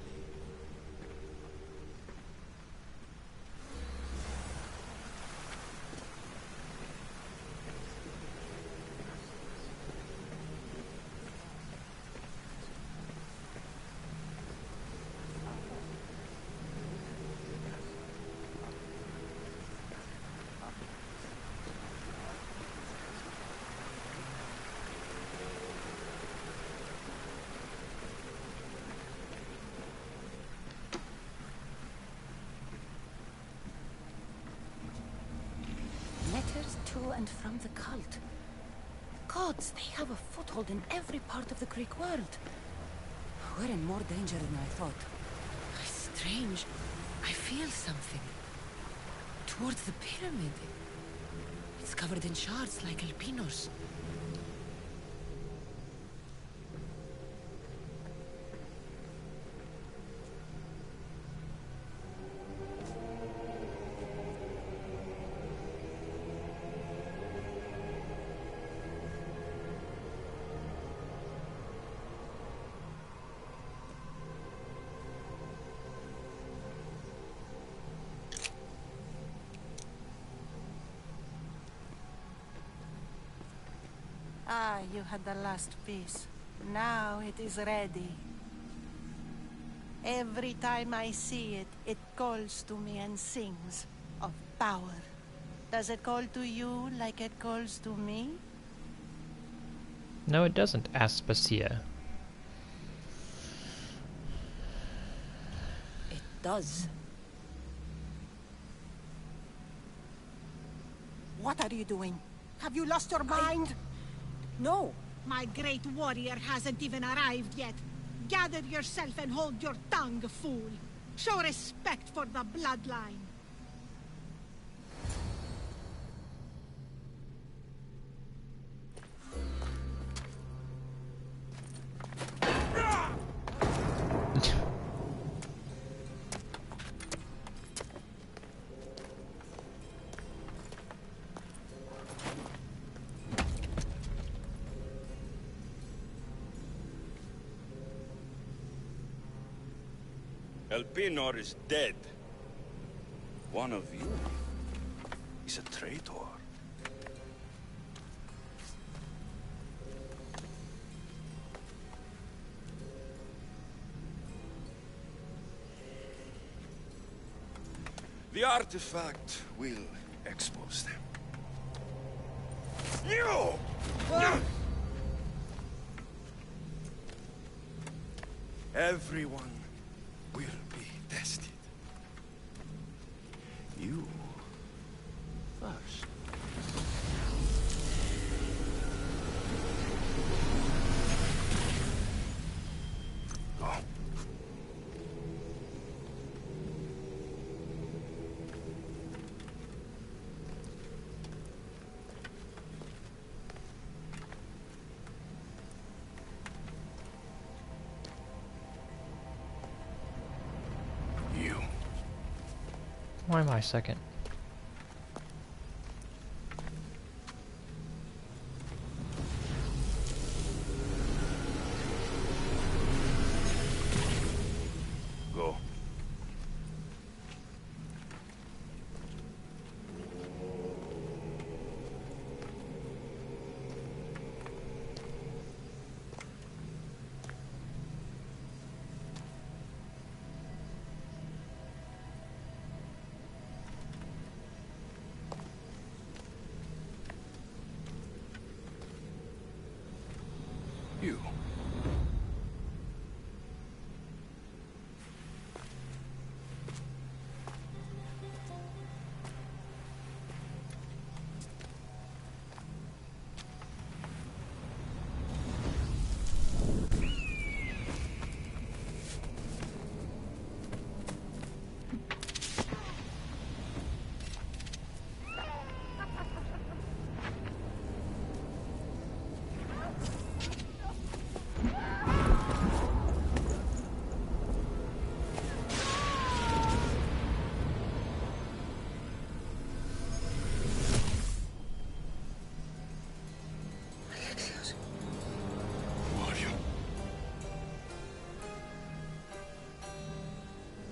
Letters to and from the cult. Gods, they have a foothold in every part of the Greek world. We're in more danger than I thought. Strange. I feel something. Towards the pyramid. It's covered in shards like Alpinos. Ah, you had the last piece. Now it is ready. Every time I see it, it calls to me and sings of power. Does it call to you like it calls to me? No, it doesn't, Aspasia. It does. What are you doing? Have you lost your mind? No. My great warrior hasn't even arrived yet. Gather yourself and hold your tongue, fool. Show respect for the bloodline. Elpinor is dead. One of you is a traitor. The artifact will expose them. You! Everyone will be tested. You first. Go. Why am I second? Go. You.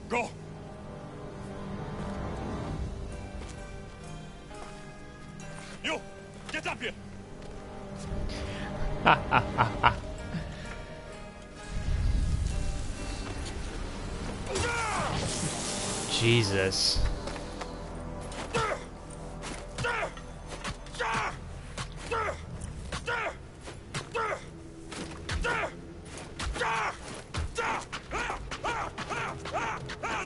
Go! You! Get up here! Jesus.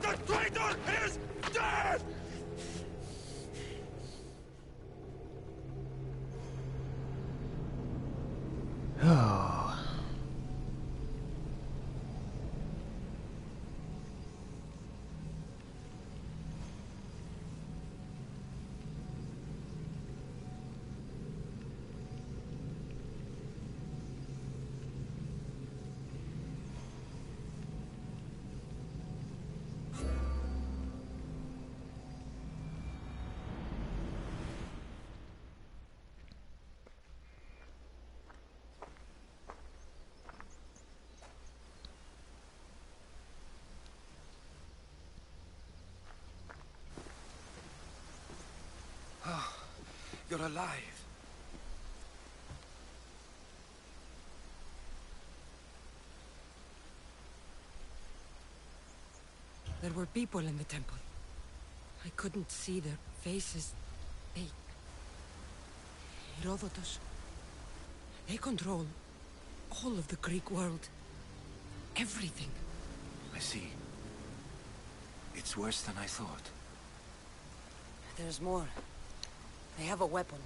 The traitor is dead! Oh. You're alive. There were people in the temple. I couldn't see their faces. Herodotus. They control all of the Greek world. Everything. I see. It's worse than I thought. There's more. I have a weapon.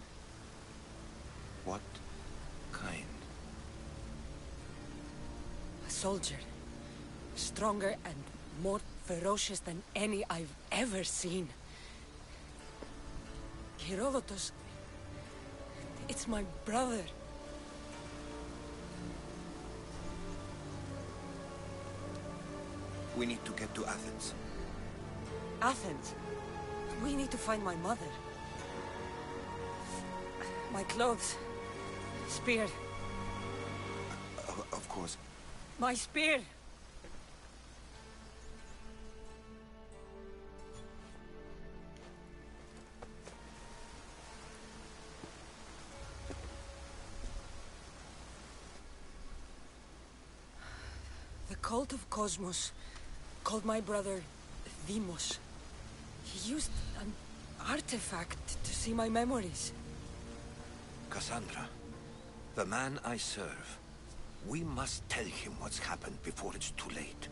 What kind? A soldier. Stronger and more ferocious than any I've ever seen. Herodotus... It's my brother. We need to get to Athens. Athens? We need to find my mother. My clothes. Spear. Of course. My spear! The cult of Cosmos called my brother Deimos. He used an artifact to see my memories. Cassandra, the man I serve. We must tell him what's happened before it's too late.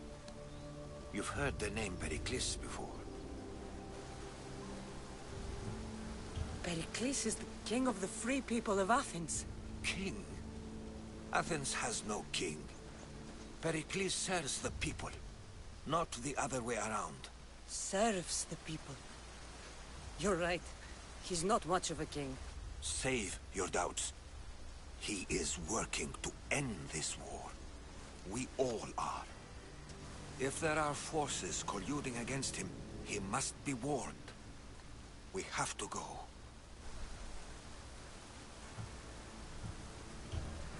You've heard the name Pericles before. Pericles is the king of the free people of Athens. King? Athens has no king. Pericles serves the people, not the other way around. Serves the people. You're right. He's not much of a king. Save your doubts. He is working to end this war. We all are. If there are forces colluding against him, he must be warned. We have to go.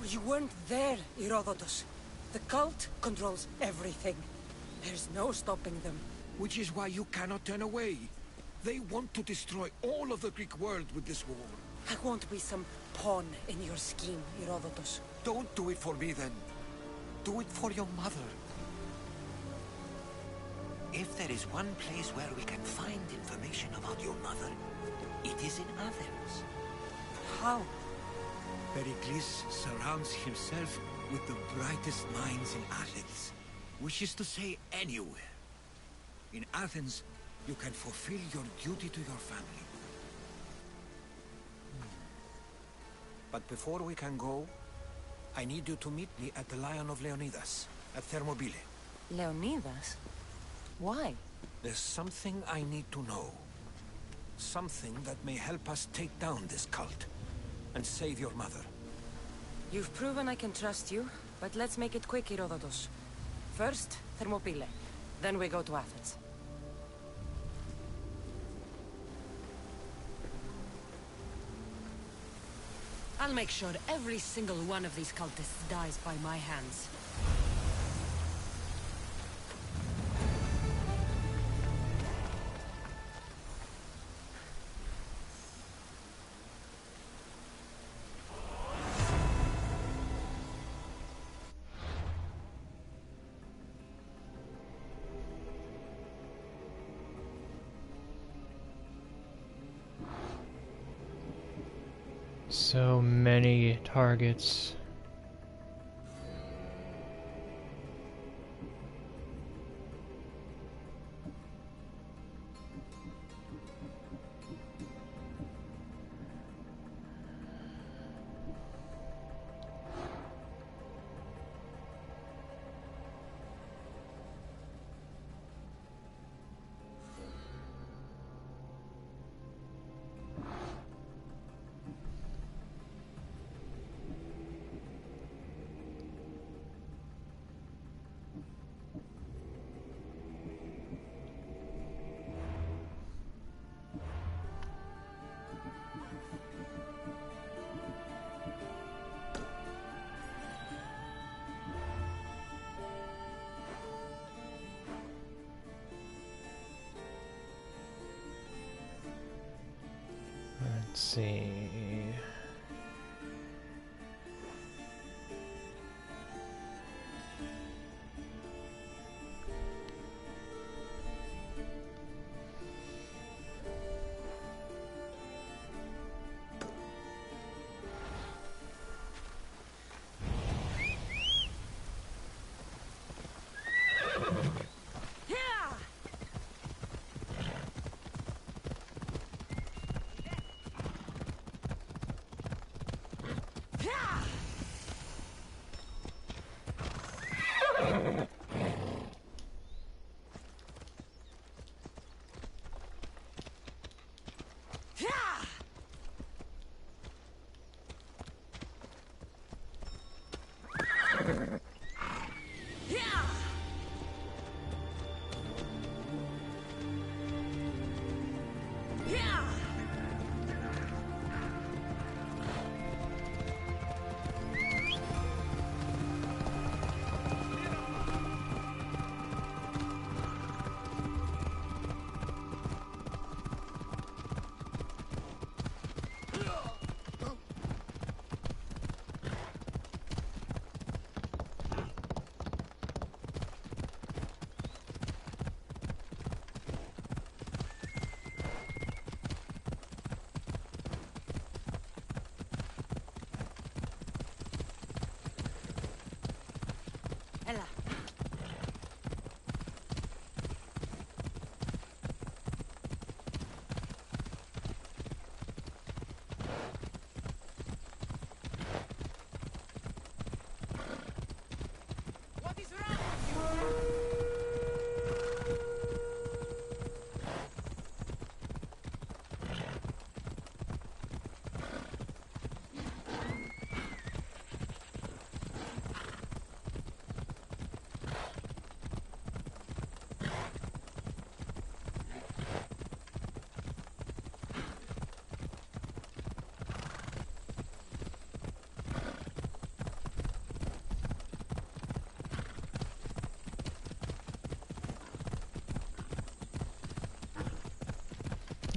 You weren't there, Herodotus. The cult controls everything. There's no stopping them. Which is why you cannot turn away. They want to destroy all of the Greek world with this war. I won't be some pawn in your scheme, Herodotus. Don't do it for me, then. Do it for your mother. If there is one place where we can find information about your mother, it is in Athens. How? Pericles surrounds himself with the brightest minds in Athens. Which is to say, anywhere. In Athens, you can fulfill your duty to your family. But before we can go, I need you to meet me at the Lion of Leonidas, at Thermopylae. Leonidas? Why? There's something I need to know. Something that may help us take down this cult, and save your mother. You've proven I can trust you, but let's make it quick, Herodotus. First, Thermopylae. Then we go to Athens. I'll make sure every single one of these cultists dies by my hands. So many targets. Let's see.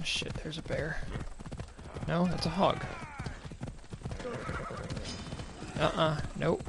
Shit, there's a bear. No, that's a hog. Nope.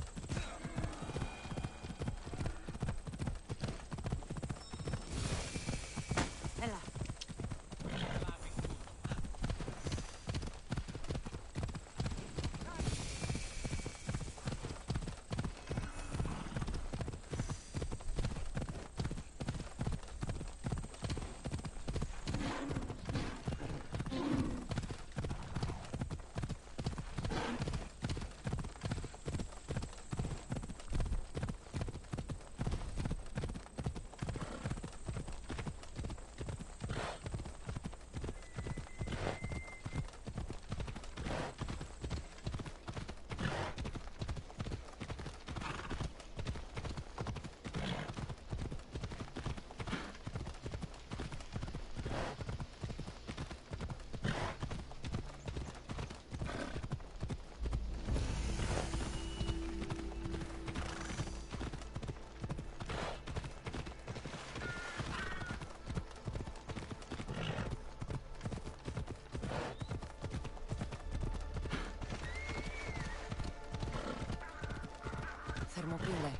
Thermopylae.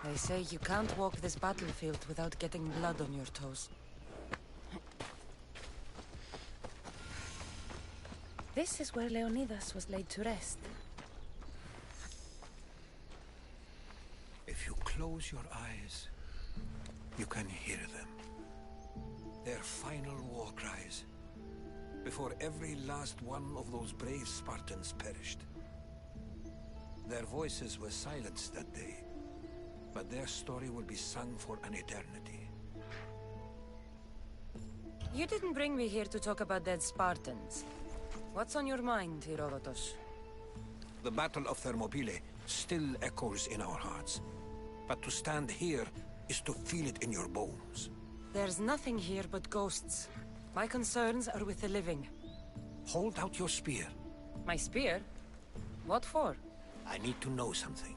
They say you can't walk this battlefield without getting blood on your toes. This is where Leonidas was laid to rest. If you close your eyes, you can hear them. Their final war cries, before every last one of those brave Spartans perished. Their voices were silenced that day, but their story will be sung for an eternity. You didn't bring me here to talk about dead Spartans. What's on your mind, Herodotus? The Battle of Thermopylae still echoes in our hearts, but to stand here is to feel it in your bones. There's nothing here but ghosts. My concerns are with the living. Hold out your spear. My spear? What for? I need to know something.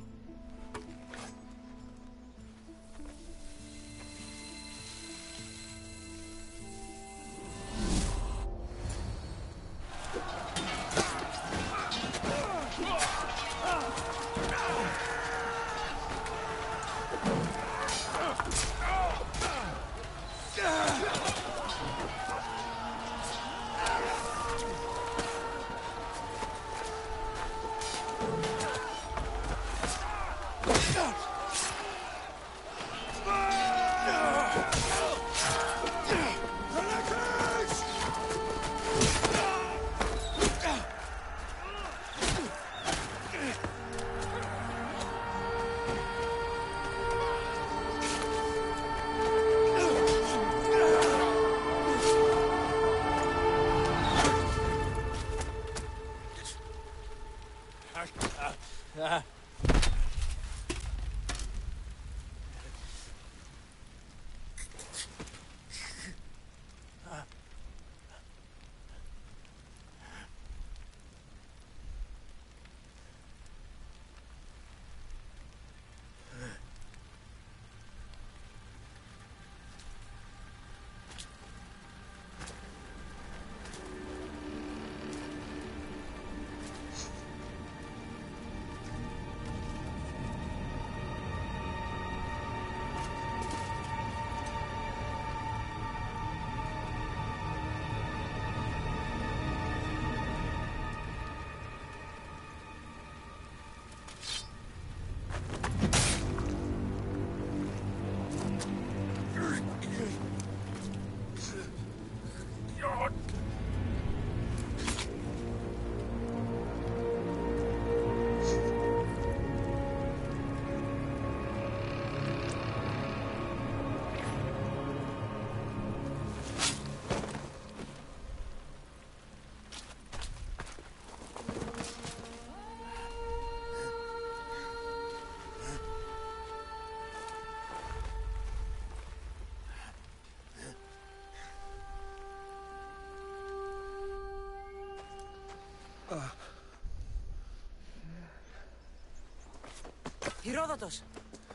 Herodotus!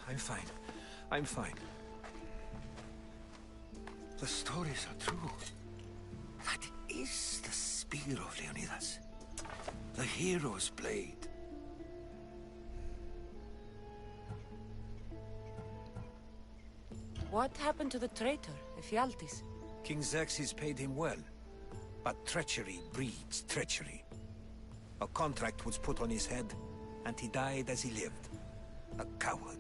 I'm fine. I'm fine. The stories are true. hero, Leonidas. The hero's blade. What happened to the traitor, Ephialtes? King Xerxes paid him well, but treachery breeds treachery. A contract was put on his head, and he died as he lived. A coward.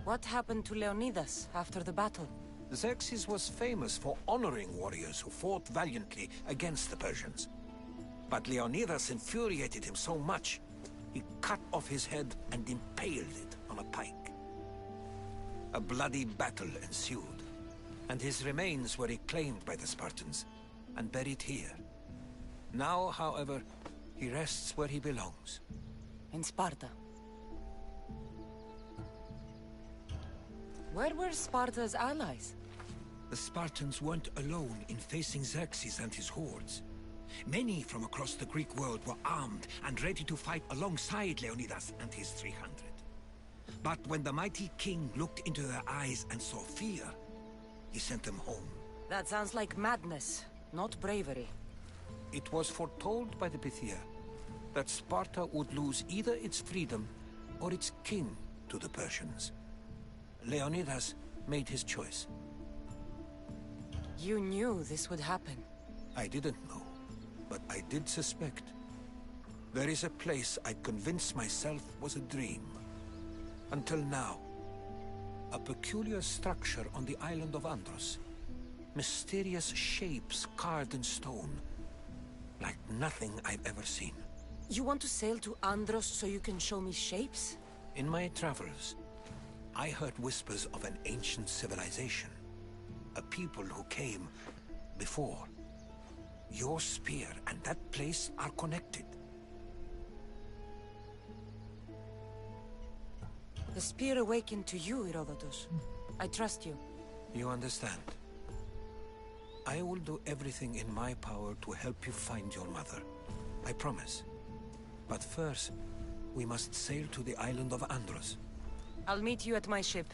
What happened to Leonidas after the battle? Xerxes was famous for honoring warriors who fought valiantly against the Persians. But Leonidas infuriated him so much, he cut off his head and impaled it on a pike. A bloody battle ensued, and his remains were reclaimed by the Spartans and buried here. Now, however, he rests where he belongs. In Sparta. Where were Sparta's allies? The Spartans weren't alone in facing Xerxes and his hordes. Many from across the Greek world were armed and ready to fight alongside Leonidas and his 300. But when the mighty king looked into their eyes and saw fear, he sent them home. That sounds like madness, not bravery. It was foretold by the Pythia that Sparta would lose either its freedom or its king to the Persians. Leonidas made his choice. You knew this would happen. I didn't know, but I did suspect. There is a place I'd convinced myself was a dream. Until now. A peculiar structure on the island of Andros. Mysterious shapes carved in stone. Like nothing I've ever seen. You want to sail to Andros so you can show me shapes? In my travels, I heard whispers of an ancient civilization. A people who came before. Your spear and that place are connected. The spear awakened to you, Herodotus. I trust you. You understand. I will do everything in my power to help you find your mother. I promise. But first, we must sail to the island of Andros. I'll meet you at my ship.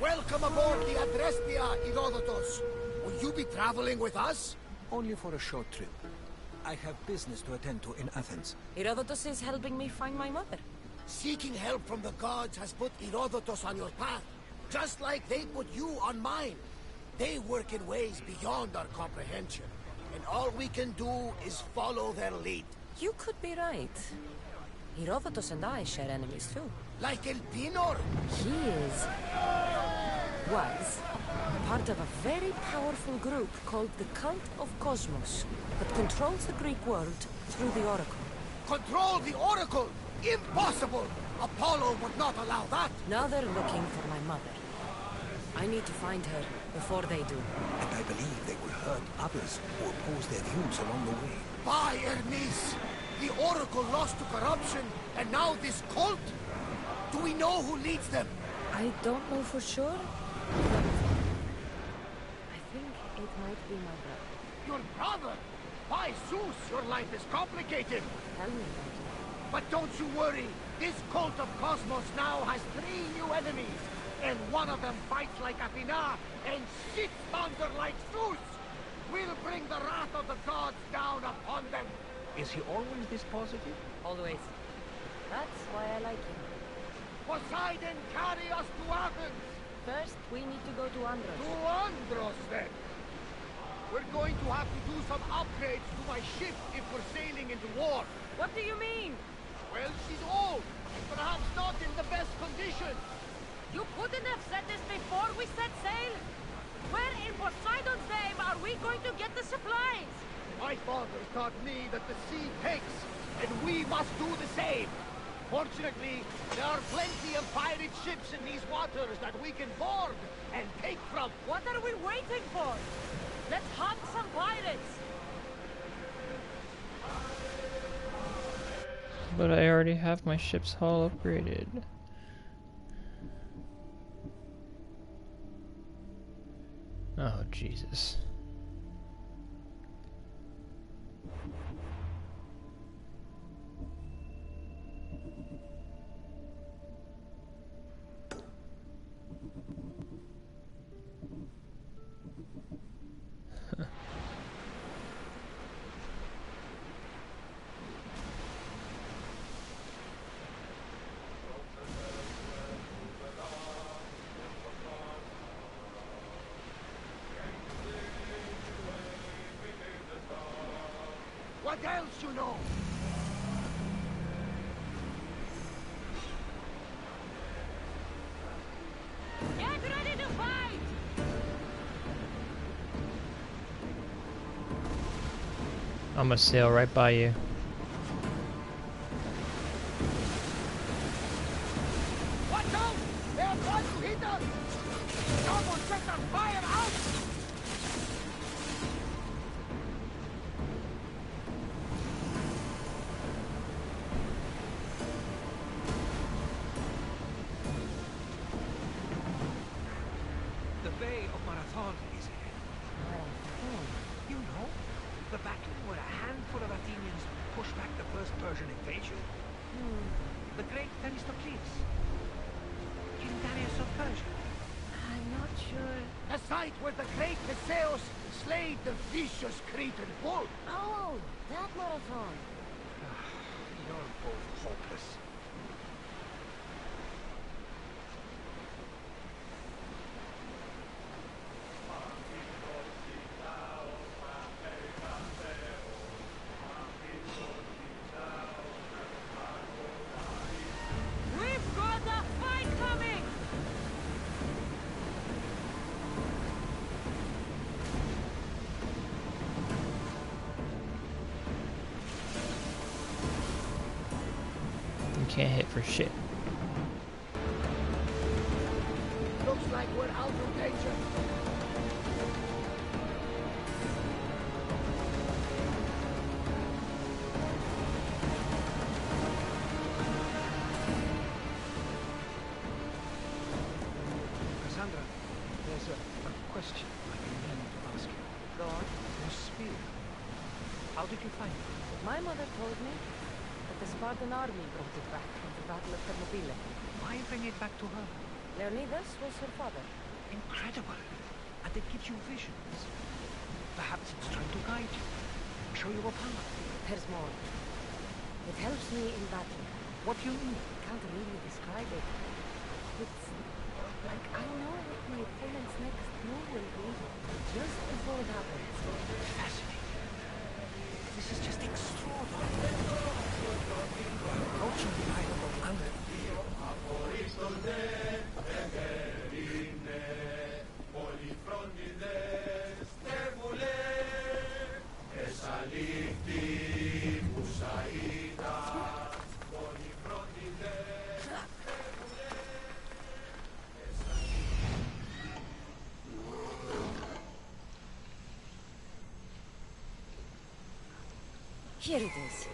Welcome aboard the Adrestia, Herodotus. Will you be traveling with us? Only for a short trip. I have business to attend to in Athens. Herodotus is helping me find my mother. Seeking help from the gods has put Herodotus on your path, just like they put you on mine. They work in ways beyond our comprehension, and all we can do is follow their lead. You could be right. Herodotus and I share enemies too. Like Elpinor? He was part of a very powerful group called the Cult of Cosmos that controls the Greek world through the Oracle. Control the Oracle? Impossible! Apollo would not allow that! Now they're looking for my mother. I need to find her before they do. And I believe they will hurt others who oppose their views along the way. By Hermes! The Oracle lost to corruption, and now this cult? Do we know who leads them? I don't know for sure. I think it might be my brother. Your brother? By Zeus, your life is complicated. Tell me about it. But don't you worry. This cult of Cosmos now has 3 new enemies. And one of them fights like Athena and shits thunder like Zeus. We'll bring the wrath of the gods down upon them. Is he always this positive? Always. That's why I like him. Poseidon, carry us to Athens! First, we need to go to Andros. To Andros, then! We're going to have to do some upgrades to my ship if we're sailing into war. What do you mean? Well, she's old, and perhaps not in the best condition. You couldn't have said this before we set sail? Where in Poseidon's name are we going to get the supplies? My father taught me that the sea takes, and we must do the same. Fortunately, there are plenty of pirate ships in these waters that we can board and take from. What are we waiting for? Let's hunt some pirates! But I already have my ship's hull upgraded. Oh, Jesus. What else you know? Get ready to fight! I'm gonna sail right by you. Watch out! They are trying to hit us! Someone set their fire out! The Bay of Marathon is ahead. You know, the battle where a handful of Athenians pushed back the first Persian invasion. The great Themistocles. King Darius of Persia. I'm not sure. The site where the great Theseus slayed the vicious Cretan bull. Oh, that marathon. You're both hopeless. We've got a fight coming! You can't hit for shit. Looks like we're out of danger. Cassandra, there's a question I've been meaning to ask you. Go on. Your spear. How did you find it? My mother told me that the Spartan army brought it back from the Battle of Thermopylae. Why bring it back to her? Leonidas was her father. Incredible. And it gives you visions. Perhaps it's trying to guide you. Show you a power. There's more. It helps me in battle. What do you mean? Can't really describe it. It's like I know what my opponent's next move will be just before it happens. Fascinating. This is just extraordinary. Approaching the island of Anger. Here it is.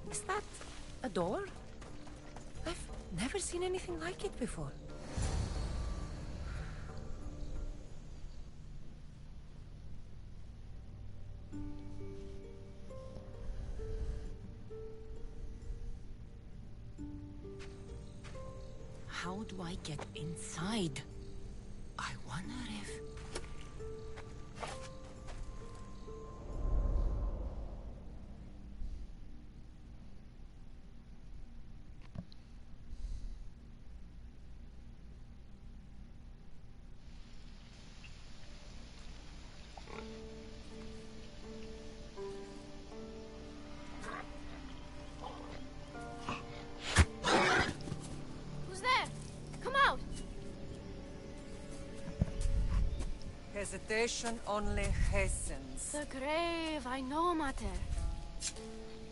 Is that a door? I've never seen anything like it before. How do I get inside? I wonder if... hesitation only hastens. The grave, I know, Mater.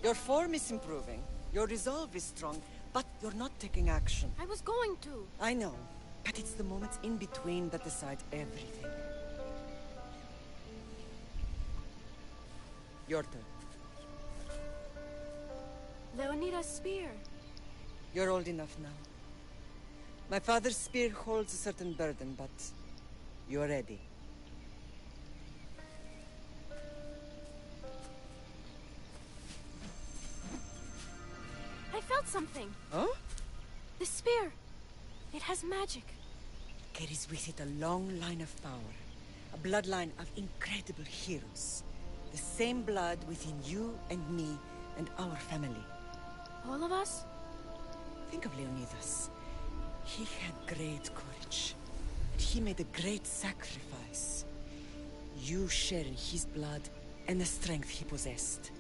Your form is improving. Your resolve is strong, but you're not taking action. I was going to. I know, but it's the moments in between that decide everything. Your turn. Leonida's spear. You're old enough now. My father's spear holds a certain burden, but you're ready. I felt something. Huh? The spear. It has magic. Carries with it a long line of power. A bloodline of incredible heroes. The same blood within you and me and our family. All of us? Think of Leonidas. He had great courage. And he made a great sacrifice. You share in his blood and the strength he possessed.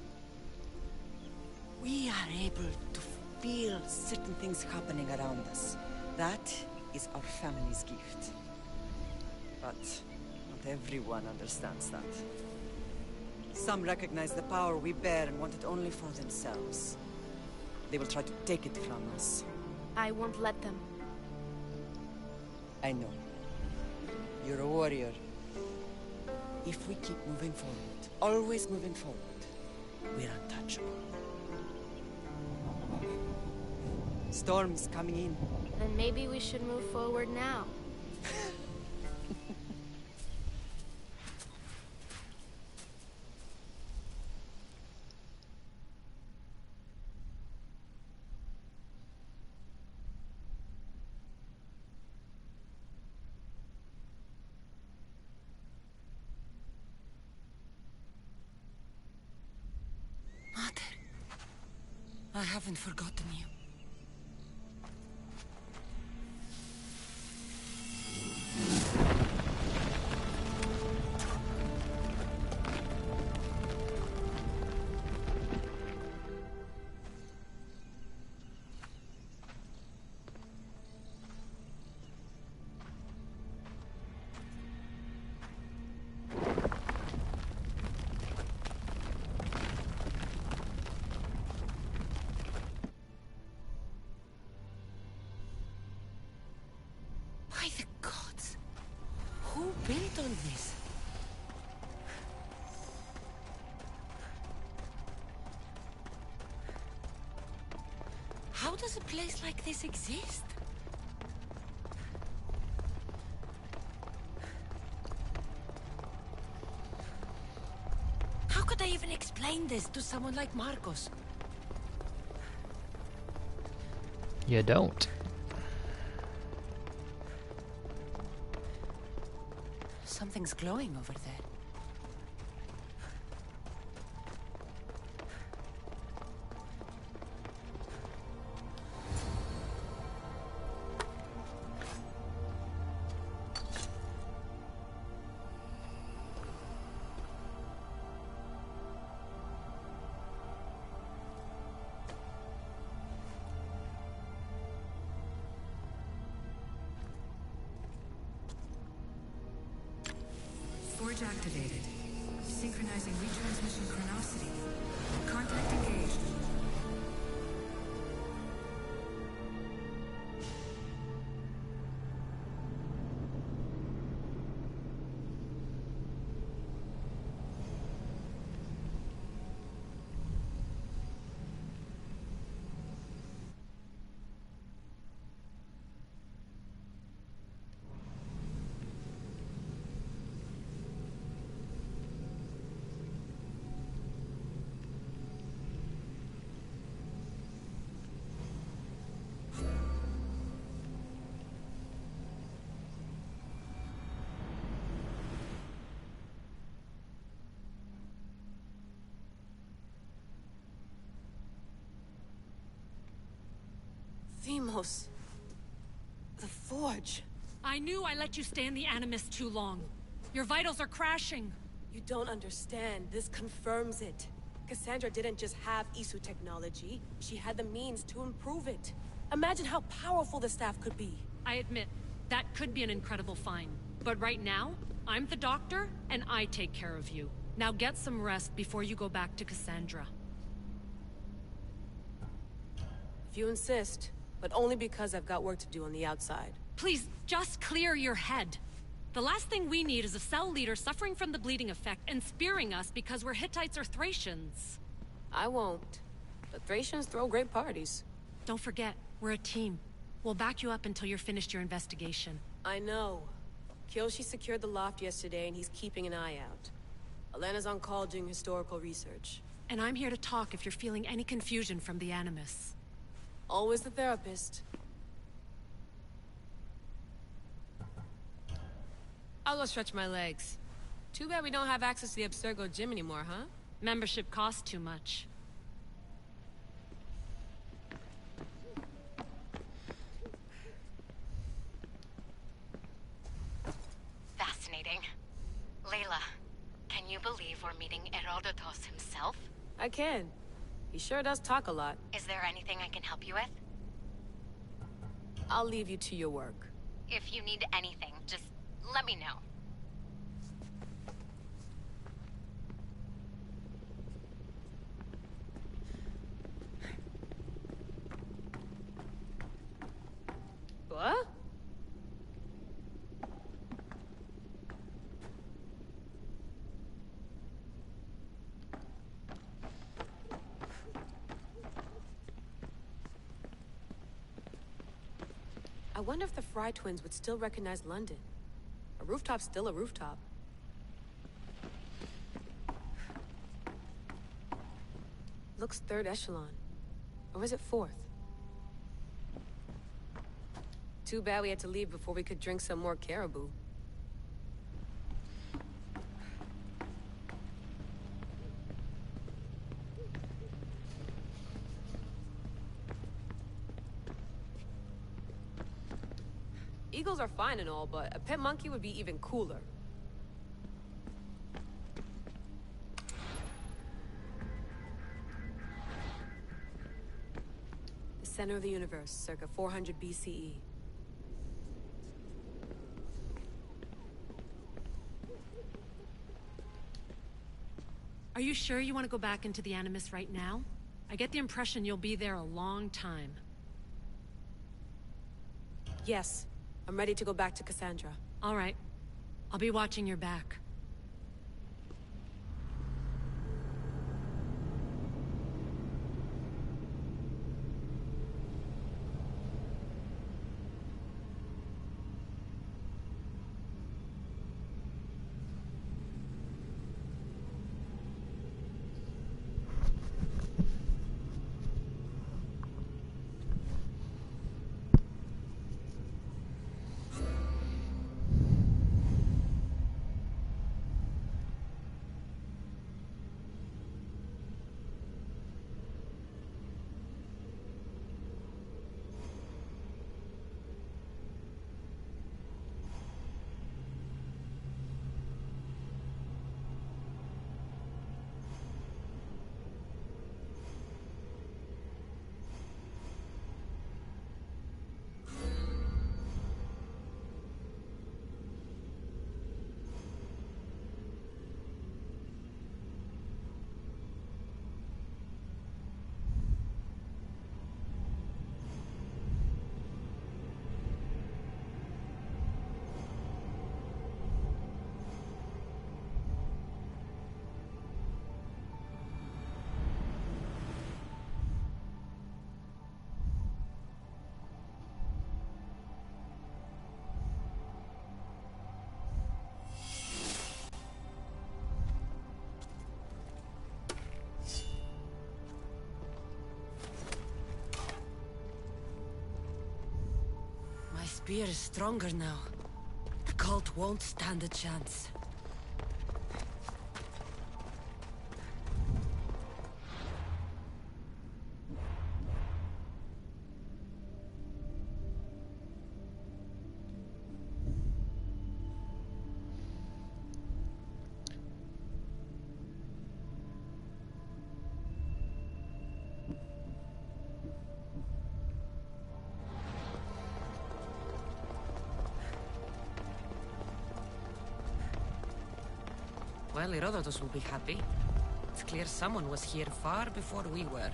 We are able to feel certain things happening around us. That is our family's gift. But not everyone understands that. Some recognize the power we bear and want it only for themselves. They will try to take it from us. I won't let them. I know. You're a warrior. If we keep moving forward, always moving forward, we're untouchable. Storm's coming in. Then maybe we should move forward now. Mater, I haven't forgotten you. By the gods! Who built all this? How does a place like this exist? How could I even explain this to someone like Marcos? You don't. Something's glowing over there. Forge activated. Synchronizing retransmission chronicity. Contact engaged. Themos. The Forge. I knew I let you stay in the Animus too long. Your vitals are crashing. You don't understand. This confirms it. Cassandra didn't just have Isu technology. She had the means to improve it. Imagine how powerful the staff could be. I admit, that could be an incredible find. But right now, I'm the doctor, and I take care of you. Now get some rest before you go back to Cassandra. If you insist, but only because I've got work to do on the outside. Please, just clear your head. The last thing we need is a cell leader suffering from the bleeding effect and spearing us because we're Hittites or Thracians. I won't. But Thracians throw great parties. Don't forget, we're a team. We'll back you up until you're finished your investigation. I know. Kyoshi secured the loft yesterday and he's keeping an eye out. Elena's on call doing historical research. And I'm here to talk if you're feeling any confusion from the Animus. Always the therapist. I'll go stretch my legs. Too bad we don't have access to the Abstergo gym anymore, huh? Membership costs too much. Fascinating. Layla, can you believe we're meeting Herodotus himself? I can. He sure does talk a lot. Is there anything I can help you with? I'll leave you to your work. If you need anything, just let me know. What? I wonder if the Fry twins would still recognize London. A rooftop's still a rooftop. Looks third echelon. Or is it fourth? Too bad we had to leave before we could drink some more caribou. Eagles are fine and all, but a pet monkey would be even cooler. The center of the universe, circa 400 BCE. Are you sure you want to go back into the Animus right now? I get the impression you'll be there a long time. Yes. I'm ready to go back to Cassandra. All right. I'll be watching your back. My spear is stronger now. The cult won't stand a chance. Well, Herodotus will be happy. It's clear someone was here far before we were.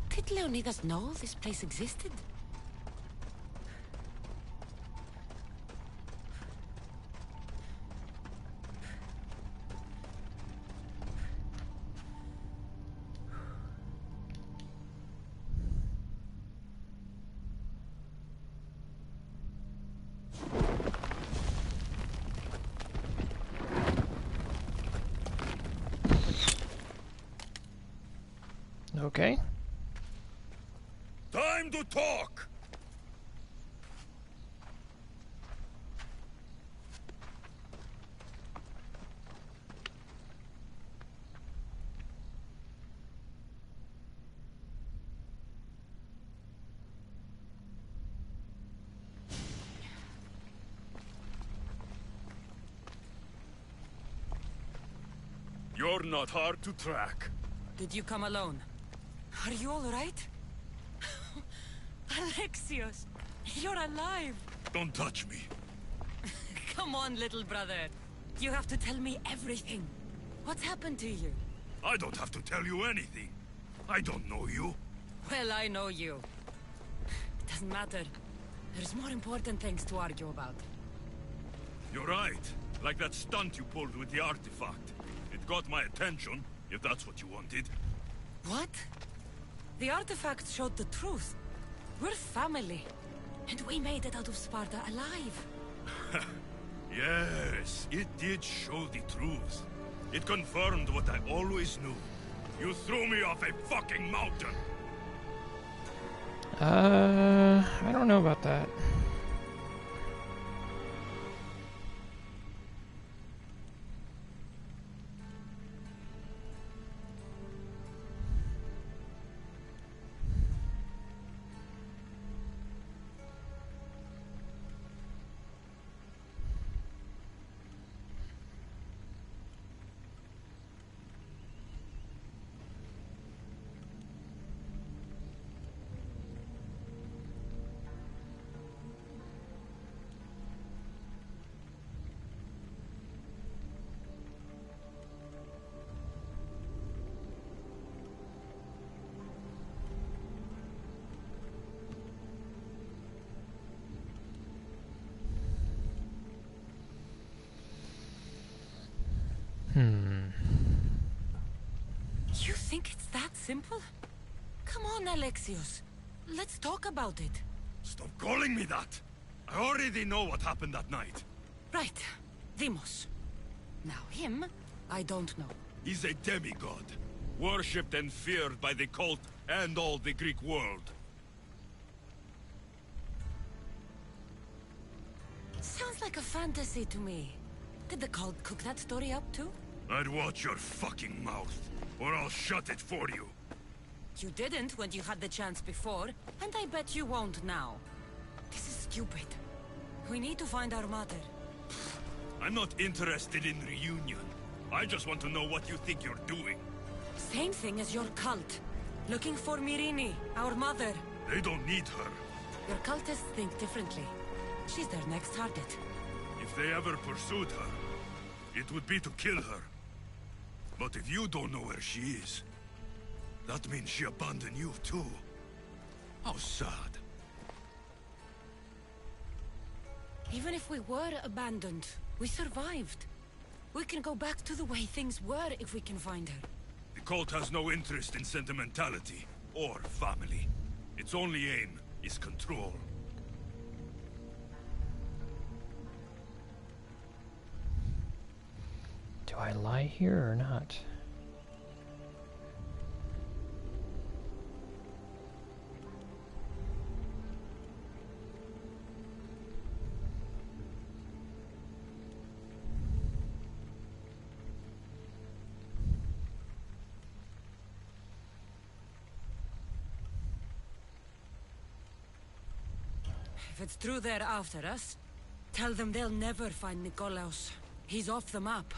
Did Leonidas know this place existed? Okay. Time to talk! You're not hard to track. Did you come alone? Are you all right? Alexios, you're alive! Don't touch me. Come on, little brother. You have to tell me everything. What's happened to you? I don't have to tell you anything. I don't know you. Well, I know you. It doesn't matter. There's more important things to argue about. You're right. Like that stunt you pulled with the artifact. It got my attention, if that's what you wanted. What? The artifact showed the truth. We're family. And we made it out of Sparta alive. Yes, it did show the truth. It confirmed what I always knew. You threw me off a fucking mountain! I don't know about that. You think it's that simple? Come on, Alexios. Let's talk about it. Stop calling me that! I already know what happened that night. Right. Deimos. Now him, I don't know. He's a demigod. Worshipped and feared by the cult and all the Greek world. Sounds like a fantasy to me. Did the cult cook that story up too? I'd watch your fucking mouth, or I'll shut it for you. You didn't when you had the chance before, and I bet you won't now. This is stupid. We need to find our mother. I'm not interested in reunion. I just want to know what you think you're doing. Same thing as your cult. Looking for Myrrine, our mother. They don't need her. Your cultists think differently. She's their next target. If they ever pursued her, it would be to kill her. But if you don't know where she is, that means she abandoned you too. How sad. Even if we were abandoned, we survived. We can go back to the way things were if we can find her. The cult has no interest in sentimentality or family. Its only aim is control. Do I lie here or not? If it's true they're after us, tell them they'll never find Nikolaos. He's off the map.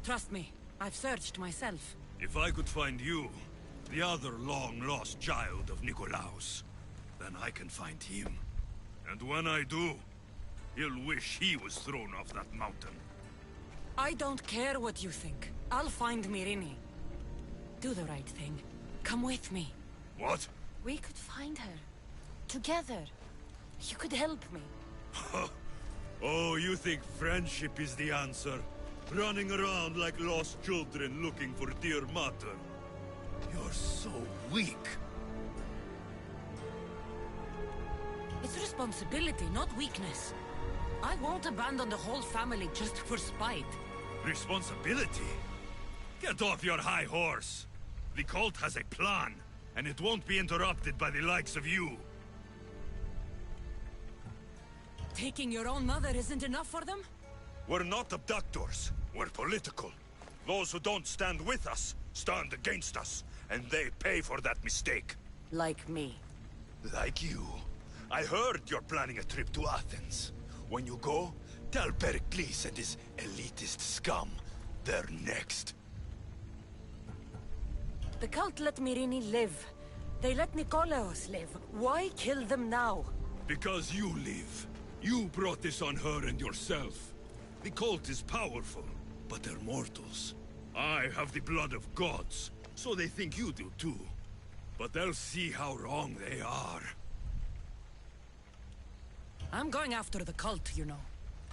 Trust me, I've searched myself. If I could find you, The other long-lost child of Nikolaus. Then I can find him. And when I do, he'll wish he was thrown off that mountain. I don't care what you think. I'll find Myrini. Do the right thing. Come with me. What? We could find her. Together. You could help me. Oh, you think friendship is the answer? Running around like lost children looking for dear mother. You're so weak. It's responsibility, not weakness. I won't abandon the whole family just for spite. Responsibility? Get off your high horse. The cult has a plan, and it won't be interrupted by the likes of you. Taking your own mother isn't enough for them? We're not abductors. We're political. Those who don't stand with us, stand against us. And they pay for that mistake. Like me. Like you. I heard you're planning a trip to Athens. When you go, tell Pericles and his elitist scum they're next. The cult let Myrini live. They let Nikolaos live. Why kill them now? Because you live. You brought this on her and yourself. The cult is powerful, but they're mortals. I have the blood of gods, so they think you do too. But they'll see how wrong they are. I'm going after the cult, you know.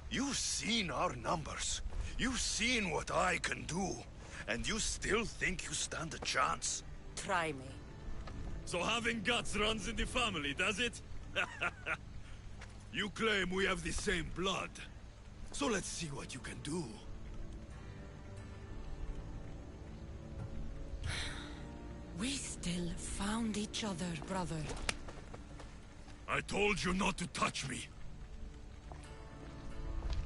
You've seen our numbers. You've seen what I can do. And you still think you stand a chance? Try me. So having guts runs in the family, does it? You claim we have the same blood. So let's see what you can do. We still found each other, brother. I told you not to touch me.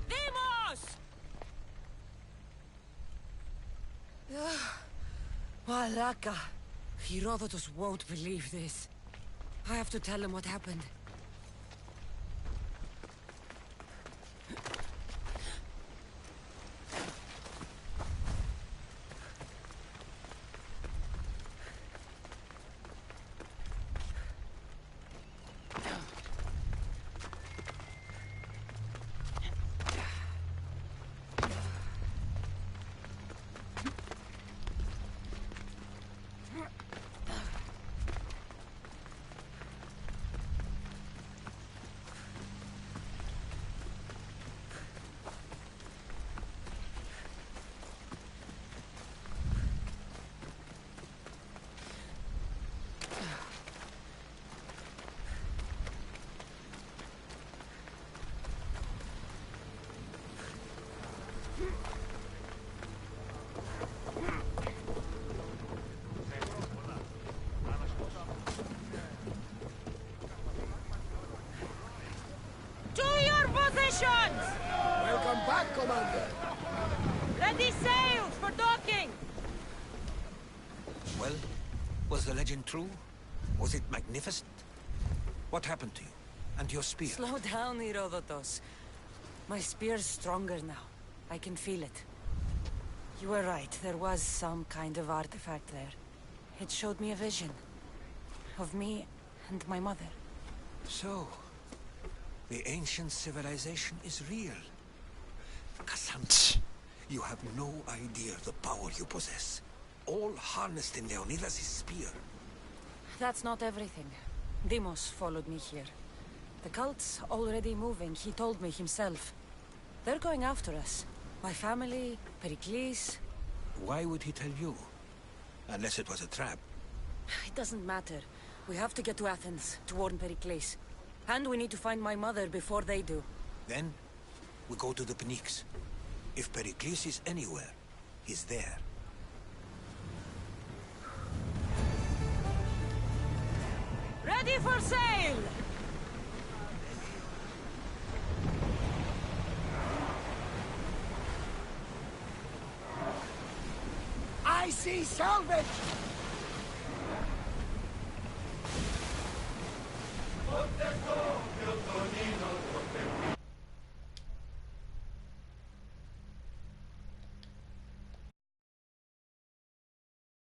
Demos! Malaka. Herodotus won't believe this. I have to tell him what happened. Welcome back, Commander. Ready sails for docking! Well, was the legend true? Was it magnificent? What happened to you? And your spear? Slow down, Herodotus. My spear's stronger now. I can feel it. You were right, there was some kind of artifact there. It showed me a vision. Of me and my mother. So, the ancient civilization is real. Cassandra, you have no idea the power you possess. All harnessed in Leonidas' spear. That's not everything. Demos followed me here. The cult's already moving, he told me himself. They're going after us. My family, Pericles. Why would he tell you? Unless it was a trap. It doesn't matter. We have to get to Athens, to warn Pericles. And we need to find my mother before they do. Then, we go to the Pnyx. If Pericles is anywhere, he's there. Ready for sail! I see salvage! Monte